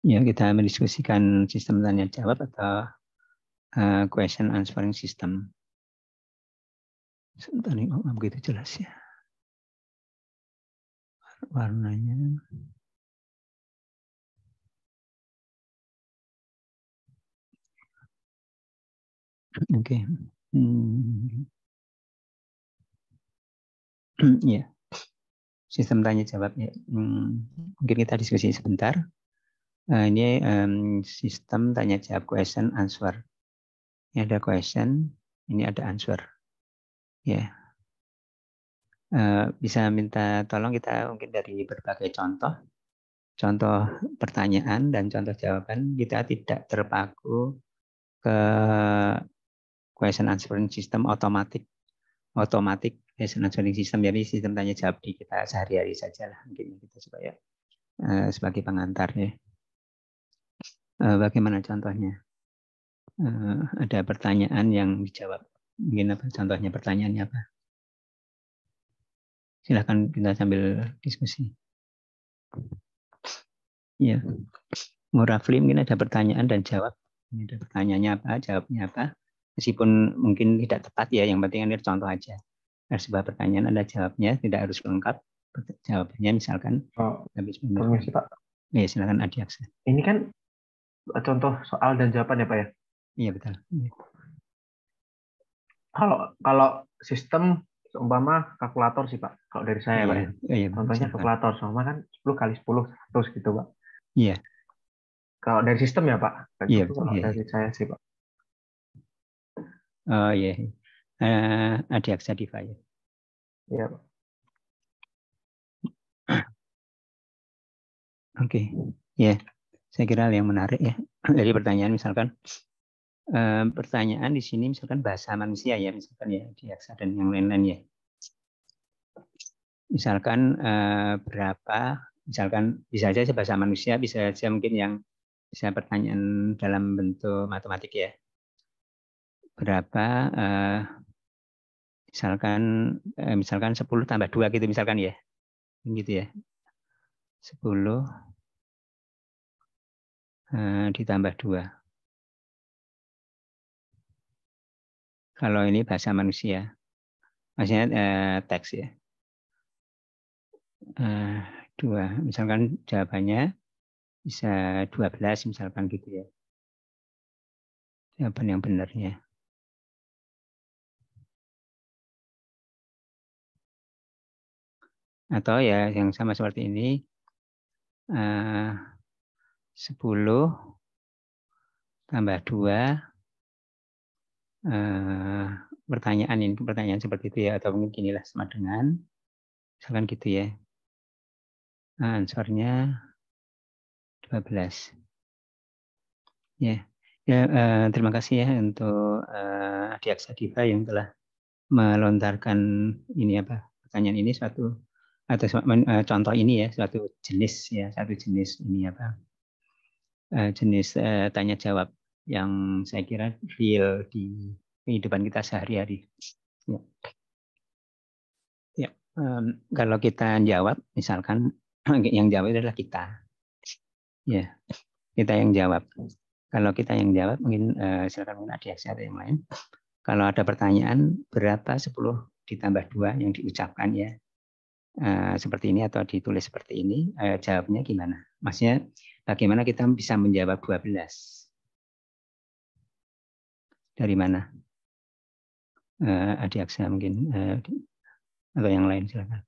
Ya, kita mendiskusikan sistem tanya jawab atau question answering system. Sebentar nih, begitu jelas ya warnanya. Oke. Ya, sistem tanya jawab ya. Mungkin kita diskusi sebentar. Ini sistem tanya jawab question answer. Ini ada question, ini ada answer. Ya, bisa minta tolong kita mungkin dari berbagai contoh pertanyaan dan contoh jawaban. Kita tidak terpaku ke question answering system otomatis question answering system. Jadi sistem tanya jawab di kita sehari-hari saja lah mungkin kita supaya sebagai pengantar ya. Bagaimana contohnya? Ada pertanyaan yang dijawab. Mungkin apa contohnya, pertanyaannya apa? Silakan kita sambil diskusi. Ya, Rafli mungkin ada pertanyaan dan jawab. Ini ada pertanyaannya apa, jawabnya apa. Meskipun mungkin tidak tepat ya, yang penting ini contoh aja. Ada sebuah pertanyaan, ada jawabnya, tidak harus lengkap. Jawabannya misalkan. Permisi Pak. Ya, silakan Adi Aksa. Ini kan contoh soal dan jawaban ya Pak ya? Iya betul. Ya. Kalau sistem seumpama kalkulator sih Pak. Kalau dari saya Pak ya. Iya, Contohnya silakan. kalkulator sama kan 10 kali 10 100 gitu Pak. Iya. Kalau dari sistem ya Pak. Iya, Itu kalau dari saya sih Pak. Oh iya. Adi Aksa Diva ya. Iya Pak. Oke. Ya. Saya kira yang menarik ya. Dari pertanyaan misalkan pertanyaan di sini misalkan bahasa manusia ya, misalkan ya Adi Aksa dan yang lain-lain ya. Misalkan berapa, misalkan bisa saja bahasa manusia, bisa saja mungkin yang bisa pertanyaan dalam bentuk matematik ya. Berapa misalkan 10 tambah 2 gitu misalkan ya. Gitu ya. 10 ditambah 2. Kalau ini bahasa manusia. Maksudnya teks ya. 2. Misalkan jawabannya bisa 12 misalkan gitu ya. Jawaban yang benarnya. Atau ya yang sama seperti ini 10 tambah 2 pertanyaan seperti itu ya, atau mungkin inilah sama dengan misalkan gitu ya. Answernya 12. Ya. Ya, terima kasih ya untuk Adi Aksa Diva yang telah melontarkan ini apa pertanyaan ini suatu atau contoh ini ya, satu jenis ini apa jenis tanya jawab yang saya kira real di kehidupan kita sehari-hari. Ya. Ya, kalau kita jawab, misalkan yang jawab adalah kita. Ya, kita yang jawab. Kalau kita yang jawab, mungkin silakan mungkin ada atau yang lain. Kalau ada pertanyaan, berapa 10 ditambah 2 yang diucapkan ya, seperti ini atau ditulis seperti ini, jawabnya gimana? Maksudnya bagaimana kita bisa menjawab 12? Dari mana? Adi Aksa mungkin, atau yang lain silakan.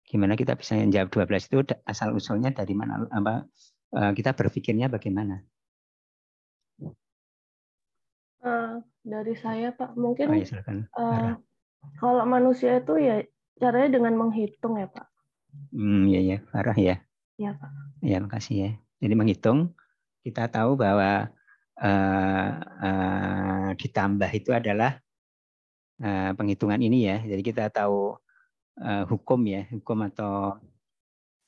Gimana kita bisa menjawab 12 itu asal usulnya dari mana? Kita berpikirnya bagaimana? Dari saya Pak, mungkin Oh, ya, silakan. kalau manusia itu ya caranya dengan menghitung ya Pak. Ya, Farah ya. Ya Pak. Ya, makasih ya. Jadi menghitung, kita tahu bahwa ditambah itu adalah penghitungan ini ya. Jadi kita tahu hukum atau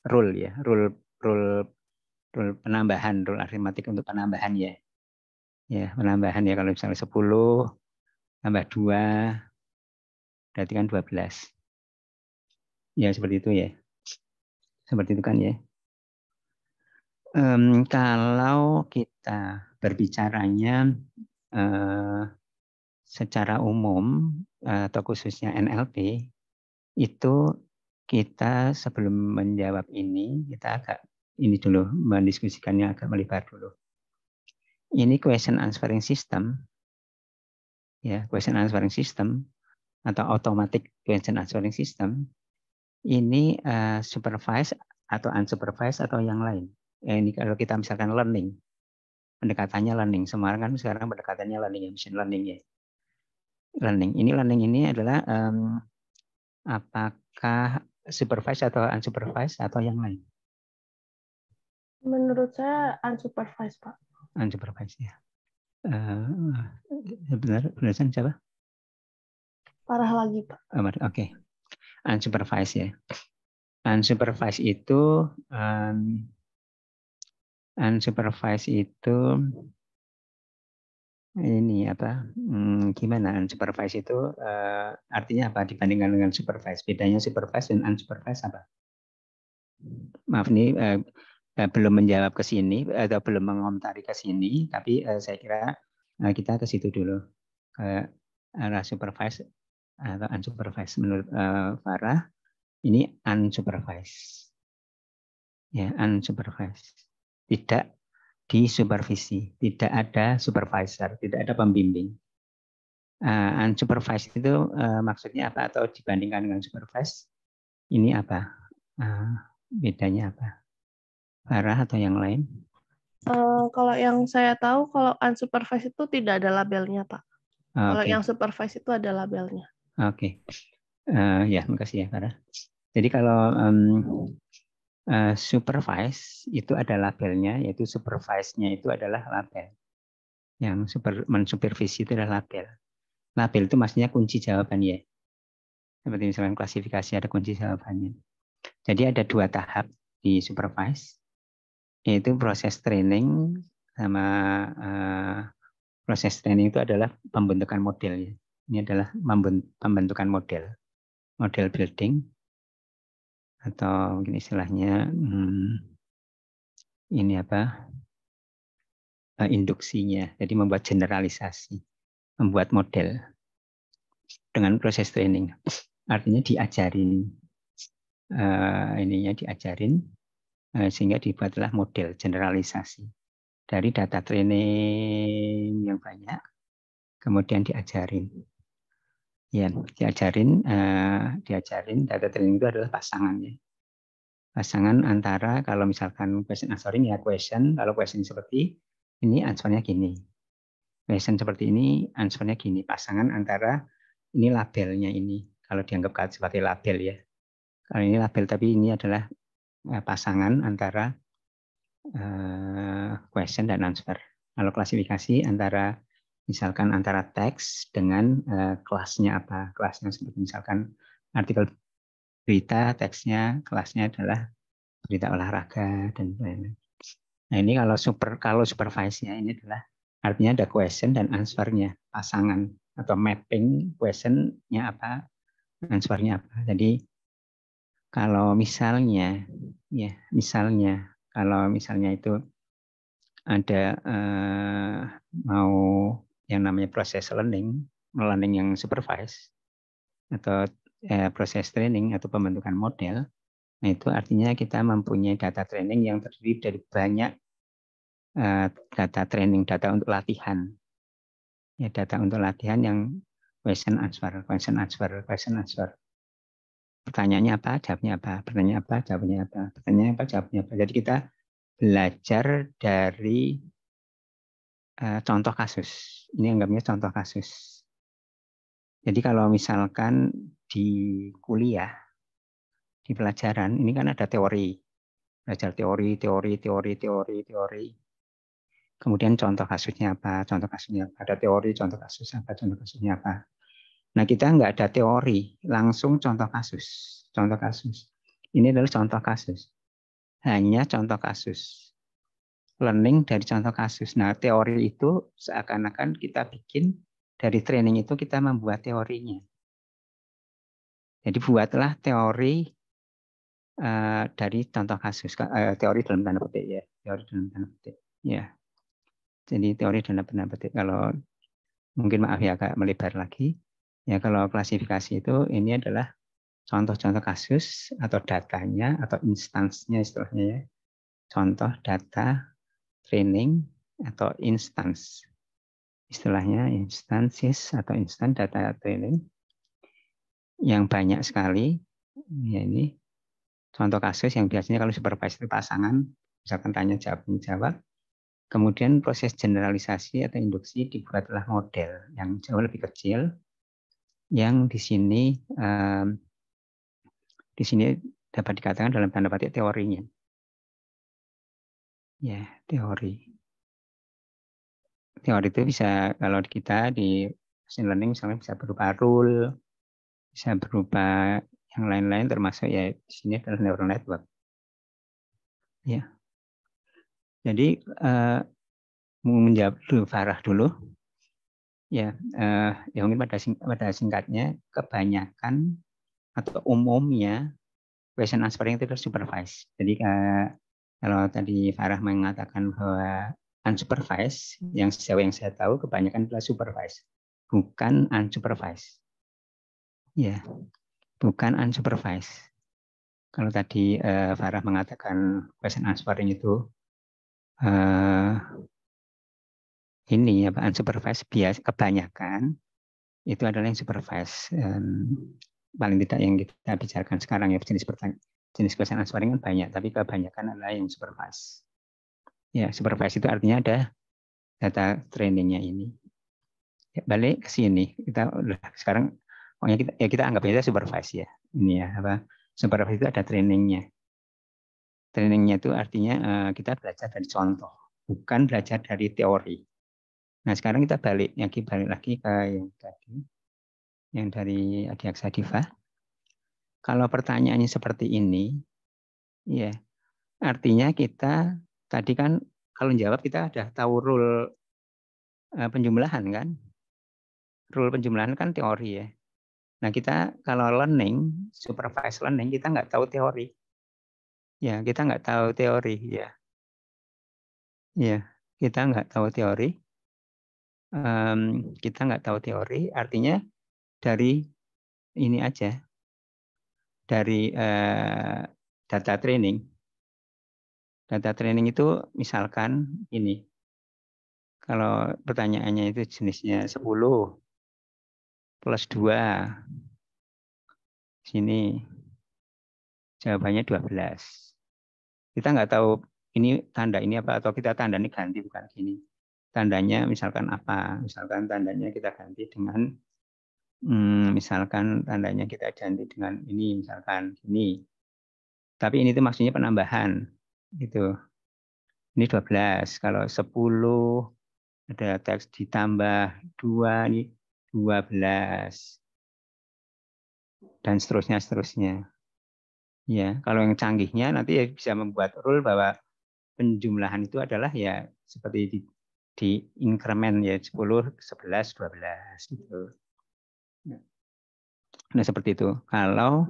rule ya, rule penambahan, rule aritmatik untuk penambahan ya. Ya, penambahan ya, kalau misalnya 10 tambah 2 berarti kan 12. Ya, seperti itu ya. Seperti itu kan ya. Kalau kita berbicaranya secara umum atau khususnya NLP, itu kita sebelum menjawab ini, kita agak ini dulu, mendiskusikannya agak melebar dulu. Ini question answering system, ya, question answering system atau automatic question answering system, ini supervised atau unsupervised atau yang lain. Ini kalau kita misalkan learning, pendekatannya learning. Semua kan sekarang pendekatannya learning, machine learning ya. Learning ini adalah apakah supervised atau unsupervised atau yang lain? Menurut saya unsupervised, Pak. Unsupervised ya. Benar siapa? Parah lagi, Pak. Oke. Unsupervised ya. Unsupervised itu ini apa? Gimana unsupervised itu artinya apa dibandingkan dengan supervised? Bedanya supervised dan unsupervised apa? Maaf nih belum menjawab ke sini atau belum mengomentari ke sini, tapi saya kira kita ke situ dulu, ke arah supervised atau unsupervised. Menurut Farah ini unsupervised, ya unsupervised, tidak disupervisi, tidak ada supervisor, tidak ada pembimbing. Unsupervised itu maksudnya apa atau dibandingkan dengan supervised ini apa? Bedanya apa? Farah atau yang lain? Kalau yang saya tahu, kalau unsupervised itu tidak ada labelnya, Pak. Kalau yang supervised itu ada labelnya. Oke. Ya, makasih ya, Farah. Jadi kalau supervise itu ada labelnya, yaitu supervise-nya itu adalah label. Yang mensupervisi itu adalah label. Label itu maksudnya kunci jawaban ya. Seperti misalnya klasifikasi ada kunci jawabannya. Jadi ada 2 tahap di supervise, yaitu proses training sama proses training itu adalah pembentukan model ya. Ini adalah pembentukan model building atau mungkin istilahnya ini apa induksinya. Jadi membuat generalisasi, membuat model dengan proses training. Artinya diajarin diajarin sehingga dibuatlah model generalisasi dari data training yang banyak, kemudian diajarin. Ya, diajarin data training itu adalah pasangannya. Pasangan antara kalau misalkan question answering ya question, kalau question seperti ini answernya gini. Question seperti ini answernya gini. Pasangan antara ini labelnya ini. Kalau dianggap sebagai label ya. Kalau ini label tapi ini adalah pasangan antara question dan answer. Kalau klasifikasi antara misalkan antara teks dengan kelasnya apa. Kelasnya seperti misalkan artikel berita, teksnya, kelasnya adalah berita olahraga dan lain-lain. Nah ini kalau supervise-nya ini adalah artinya ada question dan answer-nya, pasangan atau mapping question-nya apa, answer-nya apa. Jadi kalau misalnya kalau misalnya itu ada mau yang namanya proses learning yang supervise atau proses training atau pembentukan model, nah itu artinya kita mempunyai data training yang terdiri dari banyak data training, data untuk latihan. Ya, data untuk latihan yang question answer. Pertanyaannya apa, jawabnya apa. Pertanyaan apa, jawabnya apa. Pertanyaan apa, jawabnya apa. Jadi kita belajar dari contoh kasus. Ini anggapnya contoh kasus. Jadi kalau misalkan di kuliah, di pelajaran, ini kan ada teori. Belajar teori. Kemudian contoh kasusnya apa? Ada teori, contoh kasusnya apa? Nah, kita nggak ada teori, langsung contoh kasus. Ini adalah contoh kasus. Hanya contoh kasus. Learning dari contoh kasus. Nah, teori itu seakan-akan kita bikin, dari training itu kita membuat teorinya. Jadi buatlah teori dari contoh kasus, teori dalam tanda petik ya, teori dalam tanda petik. Ya, jadi teori dalam tanda petik. Kalau mungkin maaf ya agak melebar lagi. Ya kalau klasifikasi itu ini adalah contoh-contoh kasus atau datanya atau instansnya istilahnya ya. Contoh data training atau instance. Istilahnya instances atau instant data training yang banyak sekali. Ya ini contoh kasus yang biasanya kalau supervisor pasangan, misalkan tanya jawab. Kemudian proses generalisasi atau induksi dibuatlah model yang jauh lebih kecil, yang di sini dapat dikatakan dalam tanda petik teorinya. Ya, teori. Teori itu bisa kalau kita di machine learning misalnya bisa berupa rule, bisa berupa yang lain-lain termasuk ya di sini adalah neural network. Ya. Jadi menjawab dulu Farah dulu. Ya, ya mungkin pada singkatnya kebanyakan atau umumnya question answering itu supervised. Jadi kalau tadi Farah mengatakan bahwa unsupervised, yang sejauh yang saya tahu kebanyakan adalah supervised, bukan unsupervised. Ya, bukan unsupervised. Kalau tadi Farah mengatakan question answering itu ini ya unsupervised bias kebanyakan itu adalah yang supervised. Paling tidak yang kita bicarakan sekarang ya jenis question answering kan banyak, tapi kebanyakan adalah yang supervised. Ya, supervised itu artinya ada data trainingnya ini. Ya, balik ke sini kita sekarang pokoknya kita anggap aja supervised ya. Ini ya apa? Supervised itu ada trainingnya. Trainingnya itu artinya kita belajar dari contoh, bukan belajar dari teori. Nah sekarang kita balik lagi ke yang tadi, yang dari Adiaksa Diva. Kalau pertanyaannya seperti ini, ya artinya kita tadi kan kalau jawab kita udah tahu rule penjumlahan kan, rule penjumlahan kan teori ya. Nah kita kalau learning, supervised learning kita nggak tahu teori, ya kita nggak tahu teori ya, ya kita nggak tahu teori, artinya dari ini aja. Dari data training. Data training itu misalkan ini. Kalau pertanyaannya itu jenisnya 10 plus 2. Sini jawabannya 12. Kita nggak tahu ini tanda ini apa atau kita tanda ini ganti bukan gini. Tandanya misalkan apa? Misalkan tandanya kita ganti dengan misalkan tandanya kita ganti dengan ini misalkan ini. Tapi ini tuh maksudnya penambahan gitu. Ini 12. Kalau 10 ada teks ditambah 2 ini 12. Dan seterusnya. Ya, kalau yang canggihnya nanti ya bisa membuat rule bahwa penjumlahan itu adalah ya seperti di increment ya 10, 11, 12 gitu. Nah, seperti itu. Kalau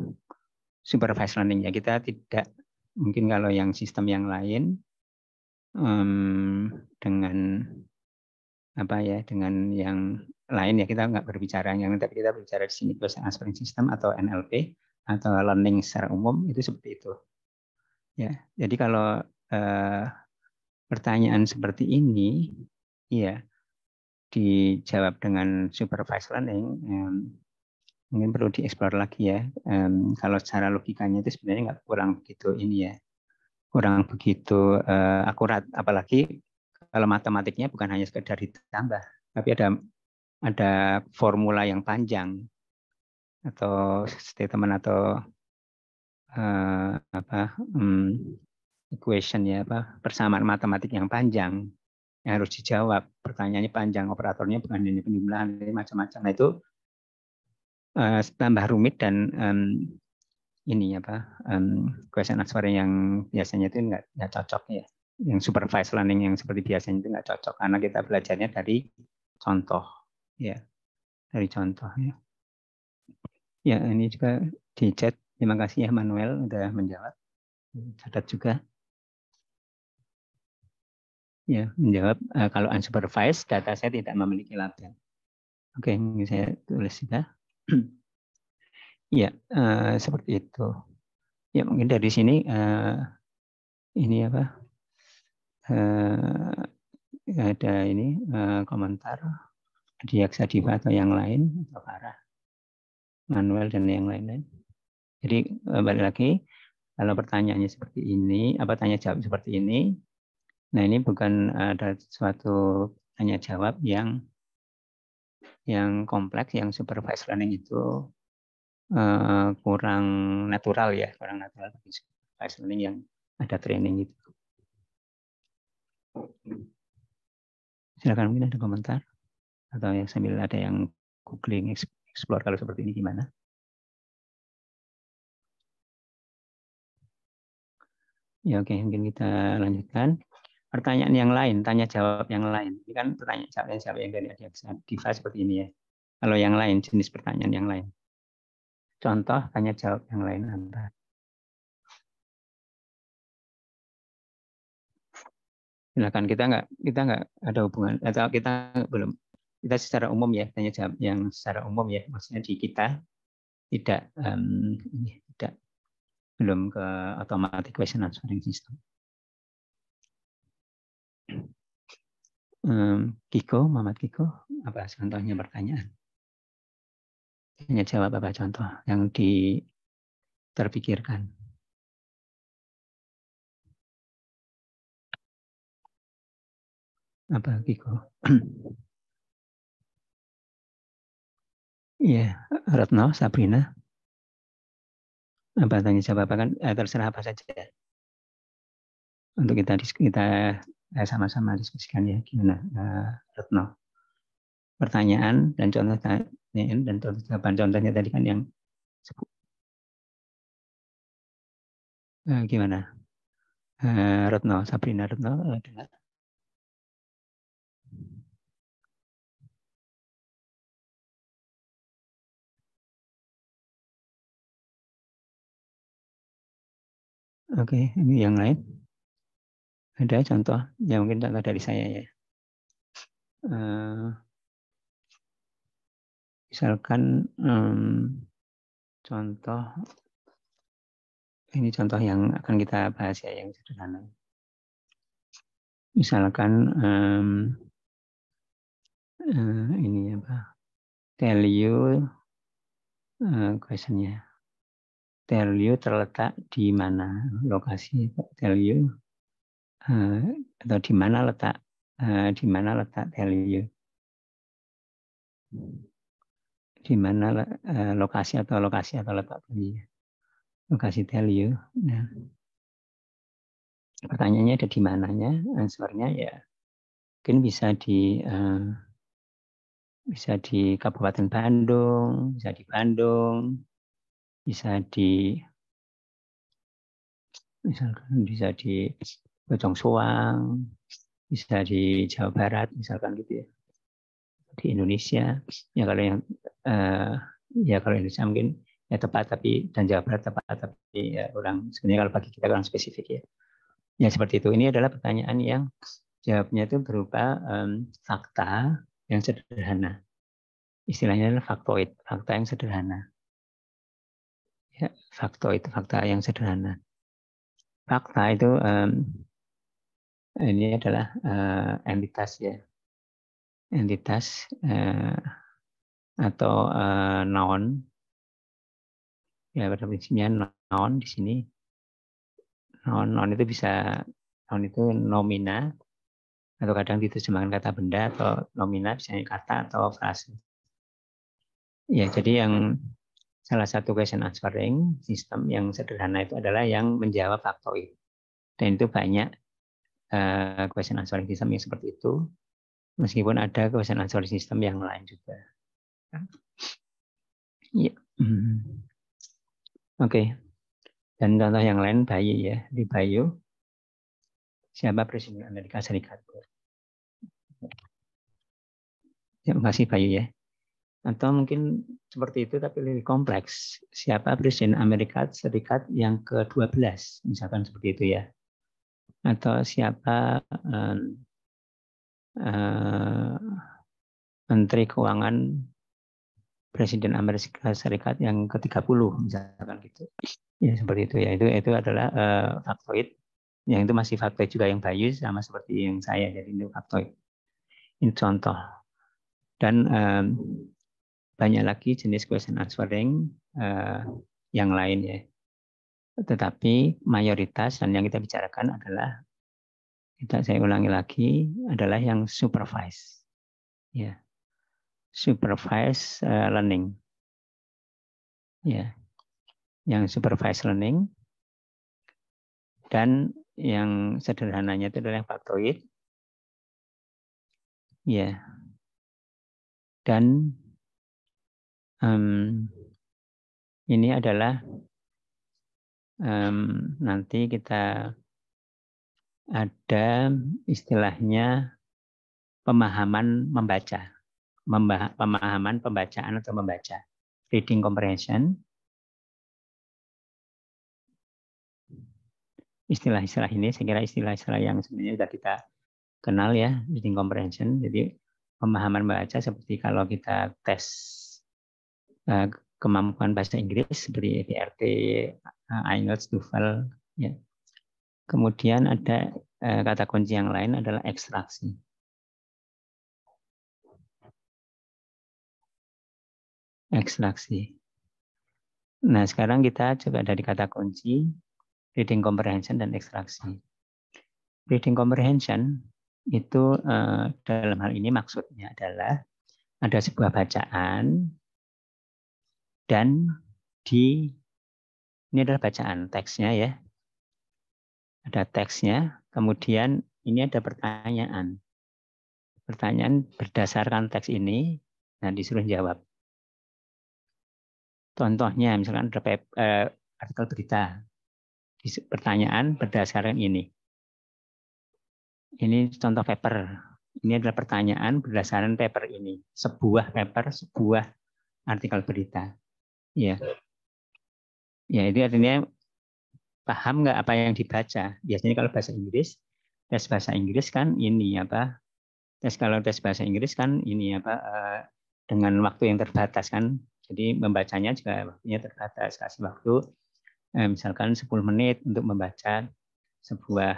supervised learning ya kita tidak mungkin kalau yang sistem yang lain dengan apa ya dengan yang lain ya kita nggak berbicara yang tapi kita berbicara di sini question answering system atau NLP atau learning secara umum itu seperti itu ya. Jadi kalau pertanyaan seperti ini ya dijawab dengan supervised learning mungkin perlu dieksplor lagi ya. Kalau secara logikanya itu sebenarnya kurang begitu ini ya, kurang begitu akurat, apalagi kalau matematiknya bukan hanya sekedar ditambah, tapi ada formula yang panjang atau statement atau equation ya persamaan matematik yang panjang yang harus dijawab. Pertanyaannya panjang, operatornya bukan hanya penjumlahan, macam-macam. Nah itu tambah rumit dan ini question answer yang biasanya itu nggak cocok ya. Yang supervised learning yang seperti biasanya itu nggak cocok karena kita belajarnya dari contoh ya, dari contoh ya. Ya ini juga di chat Terima kasih ya Manuel udah menjawab. Catat juga. Ya, menjawab kalau unsupervised data saya tidak memiliki label. Oke, ini saya tulis juga. Ya, seperti itu. Ya, mungkin dari sini ini apa? Ada ini komentar di Aksadiva atau yang lain atau Farah, Manuel dan yang lain-lain. Jadi balik lagi, kalau pertanyaannya seperti ini, apa tanya jawab seperti ini, nah ini bukan ada suatu tanya jawab yang kompleks, yang supervised learning itu kurang natural ya, kurang natural bagi supervised learning yang ada training itu. Silakan, mungkin ada komentar atau yang sambil ada yang googling, explore kalau seperti ini gimana? Ya oke, mungkin kita lanjutkan. Pertanyaan yang lain, tanya jawab yang lain. Ini kan pertanyaan jawab yang dari Aksadiva seperti ini ya. Kalau yang lain, jenis pertanyaan yang lain. Contoh tanya jawab yang lain apa? Silakan, kita nggak ada hubungan atau kita secara umum ya, tanya jawab yang secara umum ya, maksudnya di kita tidak belum ke automatic question answering system. Kiko, Muhammad Kiko, apa contohnya pertanyaan? Tanya jawab apa contoh yang terpikirkan? Apa Kiko? Iya, Retno, Sabrina. Apa tanya jawab apa kan terserah apa saja. Untuk kita sama-sama diskusikan ya gimana Retno. Pertanyaan dan contoh tanyaan dan contoh jawaban. Contohnya tadi kan yang gimana? Retno, Sabrina, Retno dengar. Oke, ini yang lain. Ada contoh, ya mungkin contoh dari saya ya. Misalkan contoh, ini contoh yang akan kita bahas ya, yang sederhana. Misalkan ini apa? Tell you questionnya. Tell you terletak di mana lokasi? Tell you atau di mana letak tell you? Di mana lokasi atau letak tell you? Lokasi tell you. Nah, pertanyaannya ada di mananya? Answernya ya mungkin bisa di Kabupaten Bandung, bisa di Bandung, bisa di misalkan bisa di Bojong Soang, bisa di Jawa Barat misalkan gitu ya. Di Indonesia ya kalau yang kalau Indonesia mungkin ya tepat tapi dan Jawa Barat tepat tapi ya orang sebenarnya kalau bagi kita kurang spesifik ya. Ya seperti itu. Ini adalah pertanyaan yang jawabnya itu berupa fakta yang sederhana. Istilahnya adalah faktoid, fakta yang sederhana. Ya, faktoid, fakta yang sederhana. Fakta itu ini adalah entitas ya, entitas atau noun. Ya pada prinsipnya noun di sini. Noun itu bisa noun itu nomina atau kadang diterjemahkan kata benda atau nomina misalnya kata atau frase. Ya jadi yang salah satu question answering system yang sederhana itu adalah yang menjawab faktoid. Dan itu banyak question answering system yang seperti itu. Meskipun ada question answering system yang lain juga. Ya. Oke. Dan contoh yang lain Bayu ya. Di Bayu, siapa Presiden Amerika Serikat? Ya, makasih Bayu ya. Atau mungkin seperti itu tapi lebih kompleks. Siapa Presiden Amerika Serikat yang ke-12, misalkan seperti itu ya. Atau siapa Menteri Keuangan Presiden Amerika Serikat yang ke-30, misalkan gitu. Ya seperti itu ya. Itu adalah faktoid. Yang itu masih faktoid juga yang bias sama seperti yang saya. Jadi itu faktoid. Ini contoh. Dan banyak lagi jenis question answering yang lain ya. Tetapi mayoritas dan yang kita bicarakan adalah, saya ulangi lagi, adalah yang supervised. Ya. Supervised learning. Ya. Yang supervised learning. Dan yang sederhananya itu adalah yang faktoid. Ya. Dan ini adalah nanti kita ada istilahnya pemahaman membaca, pemahaman pembacaan atau membaca, reading comprehension. Istilah-istilah ini saya kira istilah-istilah yang sebenarnya sudah kita kenal ya, reading comprehension. Jadi pemahaman membaca seperti kalau kita tes kemampuan bahasa Inggris seperti PRT, IELTS, TOEFL. Ya. Kemudian ada kata kunci yang lain adalah ekstraksi. Ekstraksi. Nah sekarang kita coba dari kata kunci reading comprehension dan ekstraksi. Reading comprehension itu dalam hal ini maksudnya adalah ada sebuah bacaan dan ini adalah bacaan teksnya ya. Ada teksnya, kemudian ini ada pertanyaan. Pertanyaan berdasarkan teks ini, nah disuruh jawab. Contohnya misalkan ada artikel berita. Pertanyaan berdasarkan ini. Ini contoh paper. Ini adalah pertanyaan berdasarkan paper ini. Sebuah paper, sebuah artikel berita. Ya. Ya, itu artinya paham nggak apa yang dibaca? Biasanya kalau bahasa Inggris, tes bahasa Inggris kan ini apa? Kalau tes bahasa Inggris kan ini apa? Dengan waktu yang terbatas kan. Jadi membacanya juga waktunya terbatas. Kasih waktu misalkan 10 menit untuk membaca sebuah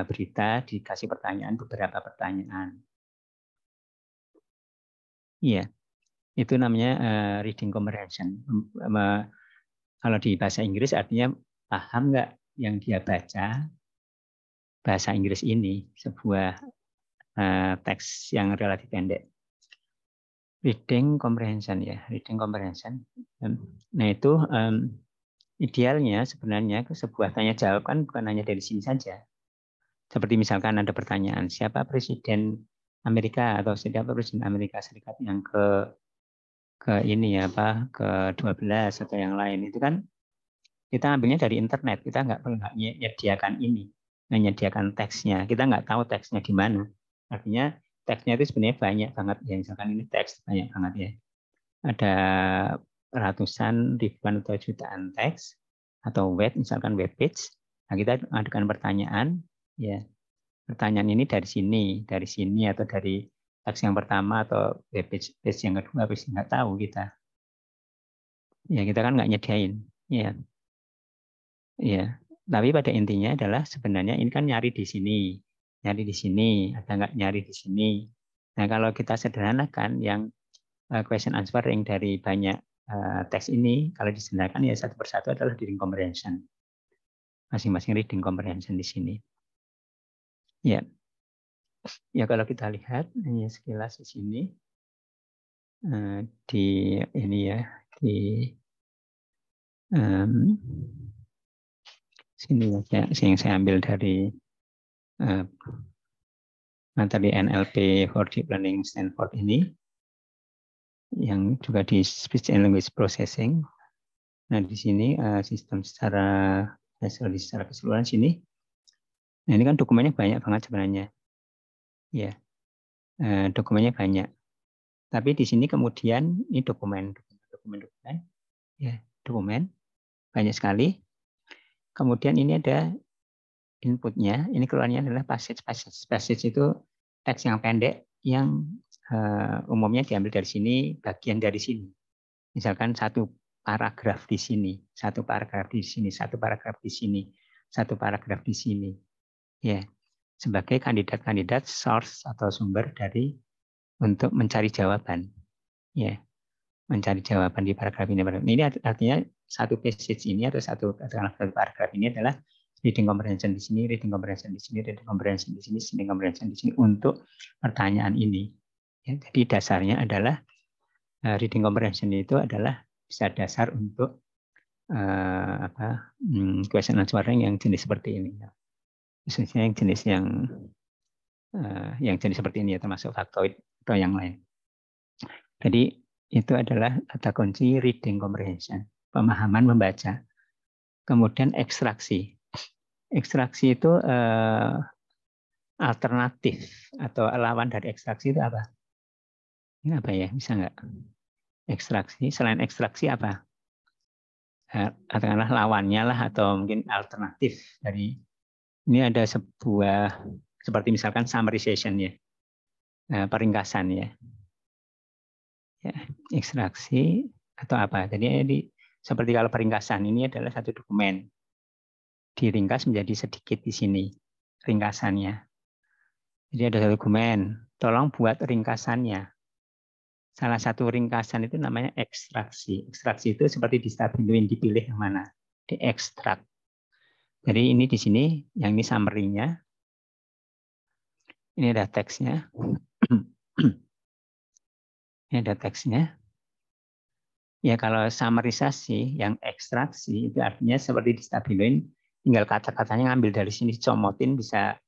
berita, dikasih pertanyaan, beberapa pertanyaan. Iya, itu namanya reading comprehension. Kalau di bahasa Inggris artinya paham nggak yang dia baca bahasa Inggris ini, sebuah teks yang relatif pendek. Reading comprehension ya, reading comprehension. Nah itu idealnya sebenarnya sebuah tanya jawab kan bukan hanya dari sini saja. Seperti misalkan ada pertanyaan, siapa Presiden Amerika atau siapa Presiden Amerika Serikat yang ke ini ya apa ke-12 atau yang lain, itu kan kita ambilnya dari internet, kita nggak menyediakan ini, menyediakan teksnya, kita nggak tahu teksnya di mana. Artinya teksnya itu sebenarnya banyak banget ya, misalkan ini teks banyak banget ya, ada ratusan, ribuan atau jutaan teks atau misalkan web page. Nah kita adakan pertanyaan ya. Pertanyaan ini dari sini atau dari teks yang pertama atau web page yang kedua, page nggak tahu kita. Ya kita kan nggak nyediain. Ya, ya. Tapi pada intinya adalah sebenarnya ini kan nyari di sini, ada nggak nyari di sini. Nah kalau kita sederhanakan yang question answering dari banyak teks ini, kalau disederhanakan ya satu persatu adalah reading comprehension. Masing-masing reading comprehension di sini. Ya. Ya kalau kita lihat hanya sekilas di sini di ini ya di sini ya yang saya ambil dari materi NLP for Deep Learning Stanford ini yang juga di Speech and Language Processing. Nah di sini sistem secara keseluruhan sini. Nah ini kan dokumennya banyak banget sebenarnya. Ya dokumennya banyak. Tapi di sini kemudian ini dokumen, ya dokumen banyak sekali. Kemudian ini ada inputnya, ini keluarnya adalah passage. Passage itu teks yang pendek yang umumnya diambil dari sini, bagian dari sini. Misalkan satu paragraf di sini, satu paragraf di sini, satu paragraf di sini, satu paragraf di sini. Ya, sebagai kandidat-kandidat source atau sumber dari untuk mencari jawaban. Ya, mencari jawaban di paragraf ini. Ini artinya satu passage ini atau satu paragraf ini adalah reading comprehension di sini, reading comprehension di sini, reading comprehension di sini, reading comprehension di sini untuk pertanyaan ini. Ya, jadi dasarnya adalah reading comprehension itu adalah bisa dasar untuk question answering yang jenis seperti ini. Khususnya yang jenis yang jenis seperti ini ya, termasuk faktoid atau yang lain. Jadi itu adalah kata kunci reading comprehension, pemahaman membaca. Kemudian ekstraksi. Ekstraksi itu alternatif atau lawan dari ekstraksi itu apa? Ini apa ya? Bisa nggak? Ekstraksi. Selain ekstraksi apa? Katakanlah lawannya lah atau mungkin alternatif dari ini ada sebuah seperti misalkan summarization ya, peringkasan ya. Ya, ekstraksi atau apa? Jadi seperti kalau peringkasan ini adalah satu dokumen diringkas menjadi sedikit di sini ringkasannya. Jadi ada satu dokumen, tolong buat ringkasannya. Salah satu ringkasan itu namanya ekstraksi. Ekstraksi itu seperti distabiluin, dipilih yang mana, diekstrak. Jadi ini di sini, yang ini summary-nya. Ini ada teksnya. Ini ada teksnya. Ya kalau summarisasi, yang ekstraksi itu artinya seperti distabiluin, tinggal kata-katanya ngambil dari sini, comotin bisa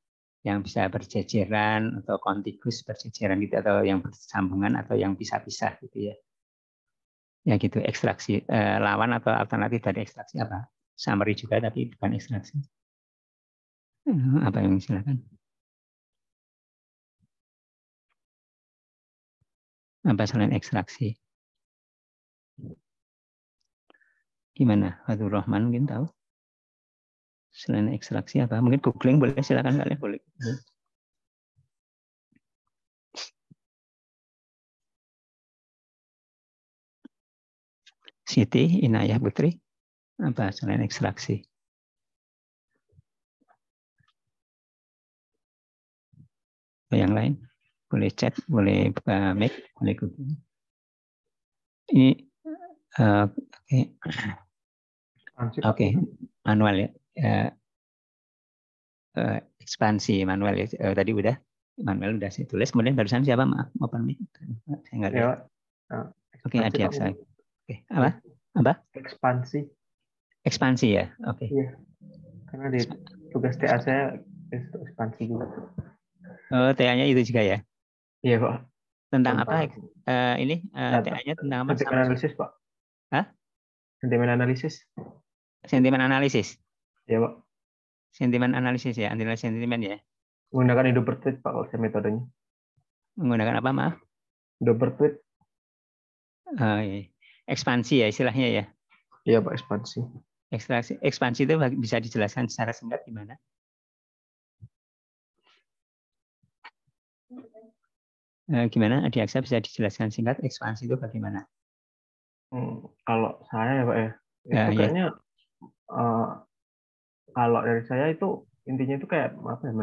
yang bisa berjejeran atau kontigus berjejeran gitu, atau yang bersambungan atau yang pisah-pisah gitu ya. Ya gitu, ekstraksi. Lawan atau alternatif dari ekstraksi apa? Summary juga tapi bukan ekstraksi. Apa yang silakan? Apa selain ekstraksi? Gimana? Fathur Rahman mungkin tahu? Selain ekstraksi apa? Mungkin googling boleh, silakan kalian boleh. Siti Inayah Putri, apa selain ekstraksi? Yang lain boleh chat, boleh buka mic, boleh googling. Ini oke. Manual ya. Ekspansi manual ya. Tadi udah manual udah saya tulis. Kemudian barusan siapa? Maaf, open mic. Saya nggak lihat. Oke, Adiaksa. Oke, apa? Apa? Ekspansi ya. Oke. Iya. Karena di tugas TA saya ekspansi juga. Oh, TA-nya itu juga ya? Iya, Pak. Tentang apa? Ini TA-nya tentang apa? Sentimen analisis, Pak. Hah? Sentimen analisis. Sentimen analisis. Iya, Pak. Sentimen analisis ya, analisis sentimen ya. Menggunakan Dobertweet, Pak, kalau saya metodenya. Menggunakan apa, maaf? Dobertweet. Iya. Ekspansi ya istilahnya ya. Iya, Pak, ekspansi. Ekspansi itu bisa dijelaskan secara singkat gimana? Gimana? Adiaksa bisa dijelaskan singkat ekspansi itu bagaimana? Kalau saya ya, Pak ya, itu kayaknya kalau dari saya itu intinya itu kayak apa ya,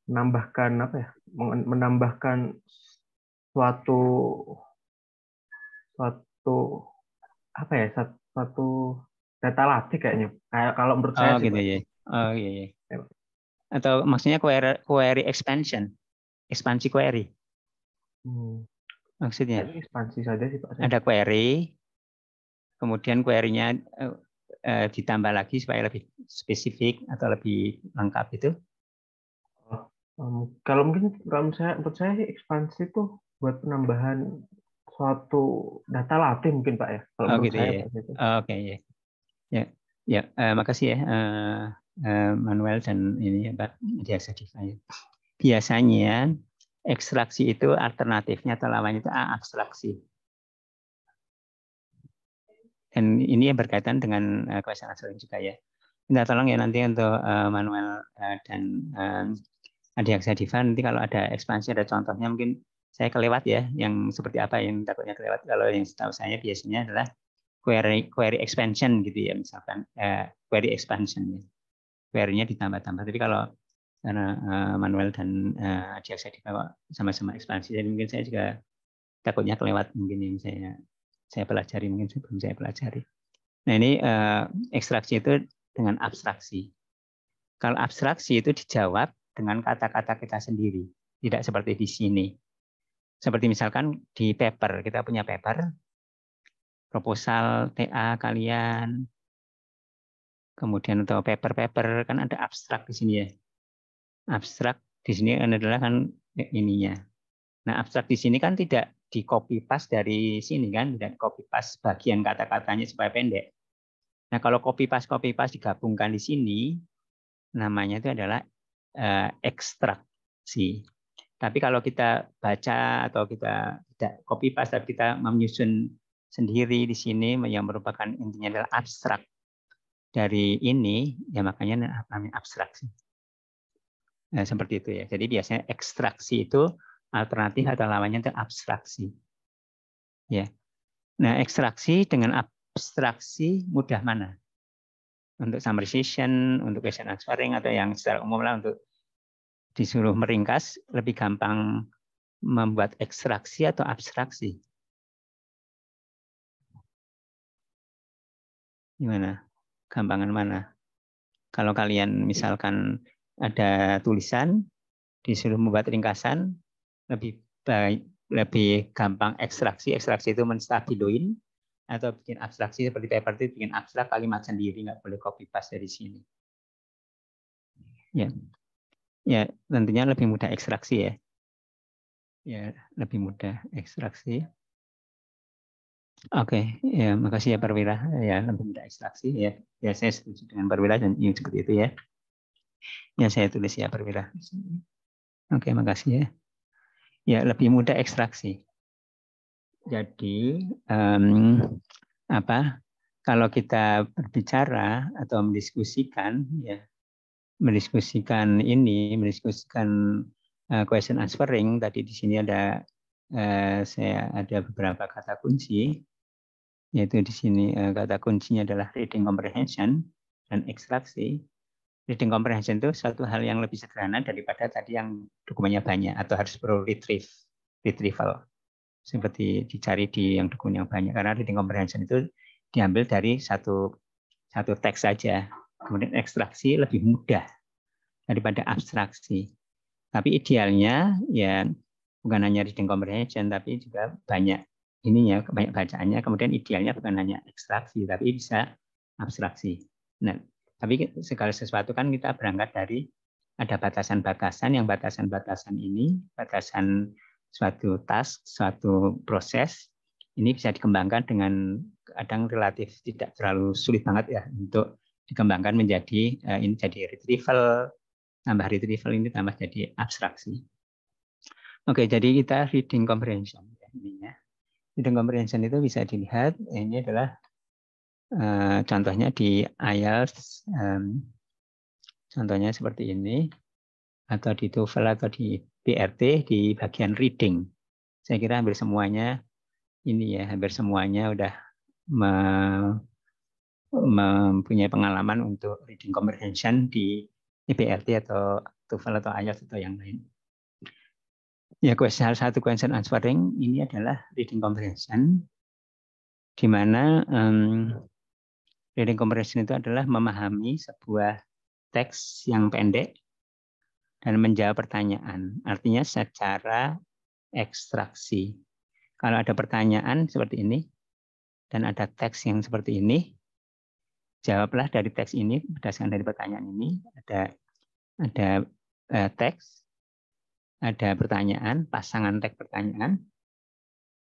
menambahkan apa ya, menambahkan suatu apa ya, suatu data latih kayaknya. Kayak kalau menurut saya sih, gitu Pak. ya. Oh iya. Atau maksudnya query expansion, ekspansi query. Maksudnya? Ekspansi saja sih, Pak. Ada query, kemudian query-nya ditambah lagi supaya lebih spesifik atau lebih lengkap itu. Kalau menurut saya sih ekspansi itu buat penambahan suatu data latih mungkin, Pak ya. Kalau menurut gitu saya, ya. Pak, gitu. Oke ya. Ya, makasih ya Manuel dan ini ya Pak Adiaksa. Biasanya ekstraksi itu alternatifnya atau lawannya itu abstraksi. Dan ini yang berkaitan dengan question answering juga ya. Minta tolong ya nanti untuk Manuel dan Adiaksa Diva, nanti kalau ada ekspansi, ada contohnya mungkin saya kelewat ya, yang seperti apa yang takutnya kelewat. Kalau yang setahu saya biasanya adalah query expansion gitu ya, misalkan query expansion ya. Query-nya ditambah-tambah. Tapi kalau karena Manuel dan Adiaksa Diva sama-sama ekspansi, jadi mungkin saya juga takutnya kelewat mungkin yang saya pelajari, mungkin sebelum saya pelajari. Nah ini ekstraksi itu dengan abstraksi. Kalau abstraksi itu dijawab dengan kata-kata kita sendiri, tidak seperti di sini. Seperti misalkan di paper, kita punya paper, proposal TA kalian, kemudian atau paper-paper, kan ada abstrak di sini ya. Abstrak di sini adalah kan ininya. Nah abstrak di sini kan tidak di copy paste dari sini kan, tidak copy paste bagian kata-katanya supaya pendek. Nah kalau copy paste digabungkan di sini, namanya itu adalah ekstraksi. Tapi kalau kita baca atau kita tidak copy paste, tapi kita menyusun sendiri di sini yang merupakan intinya adalah abstrak dari ini, ya makanya namanya abstraksi. Nah, seperti itu ya. Jadi biasanya ekstraksi itu alternatif atau lawannya itu abstraksi. Ya. Nah, ekstraksi dengan abstraksi mudah mana? Untuk summarization, untuk question answering, atau yang secara umum lah untuk disuruh meringkas, lebih gampang membuat ekstraksi atau abstraksi? Gimana? Gampangan mana? Kalau kalian misalkan ada tulisan, disuruh membuat ringkasan, lebih baik, lebih gampang ekstraksi. Ekstraksi itu menstabiloin, atau bikin abstraksi seperti paper itu bikin abstrak kalimat sendiri, nggak boleh copy paste dari sini. Ya, ya tentunya lebih mudah ekstraksi ya. Ya, lebih mudah ekstraksi. Oke, ya makasih ya Perwira. Ya, lebih mudah ekstraksi ya. Ya saya setuju dengan Perwira dan ini seperti itu ya. Ya saya tulis ya Perwira. Oke, makasih ya. Ya, lebih mudah ekstraksi. Jadi kalau kita berbicara atau mendiskusikan ya, mendiskusikan question answering, tadi di sini ada saya ada beberapa kata kunci, yaitu di sini kata kuncinya adalah reading comprehension dan ekstraksi. Reading comprehension itu satu hal yang lebih sederhana daripada tadi yang dokumennya banyak atau harus perlu retrieval, seperti dicari di yang dokumen yang banyak, karena reading comprehension itu diambil dari satu teks saja. Kemudian ekstraksi lebih mudah daripada abstraksi. Tapi idealnya ya bukan hanya reading comprehension, tapi juga banyak ininya, banyak bacaannya. Kemudian idealnya bukan hanya ekstraksi, tapi bisa abstraksi. Nah, tapi segala sesuatu kan kita berangkat dari ada batasan-batasan, yang batasan-batasan ini, batasan suatu task, suatu proses, ini bisa dikembangkan dengan kadang relatif tidak terlalu sulit banget ya untuk dikembangkan menjadi ini jadi retrieval, tambah retrieval ini tambah jadi abstraksi. Oke, jadi kita reading comprehension. Reading comprehension itu bisa dilihat, ini adalah contohnya di IELTS, contohnya seperti ini, atau di TOEFL atau di BRT di bagian reading. Saya kira hampir semuanya ini ya, hampir semuanya udah mempunyai pengalaman untuk reading comprehension di BRT atau TOEFL atau IELTS atau yang lain. Ya, salah satu question answering ini adalah reading comprehension, di mana reading comprehension itu adalah memahami sebuah teks yang pendek dan menjawab pertanyaan. Artinya secara ekstraksi. Kalau ada pertanyaan seperti ini dan ada teks yang seperti ini, jawablah dari teks ini berdasarkan dari pertanyaan ini. Ada teks, ada pertanyaan, pasangan teks pertanyaan,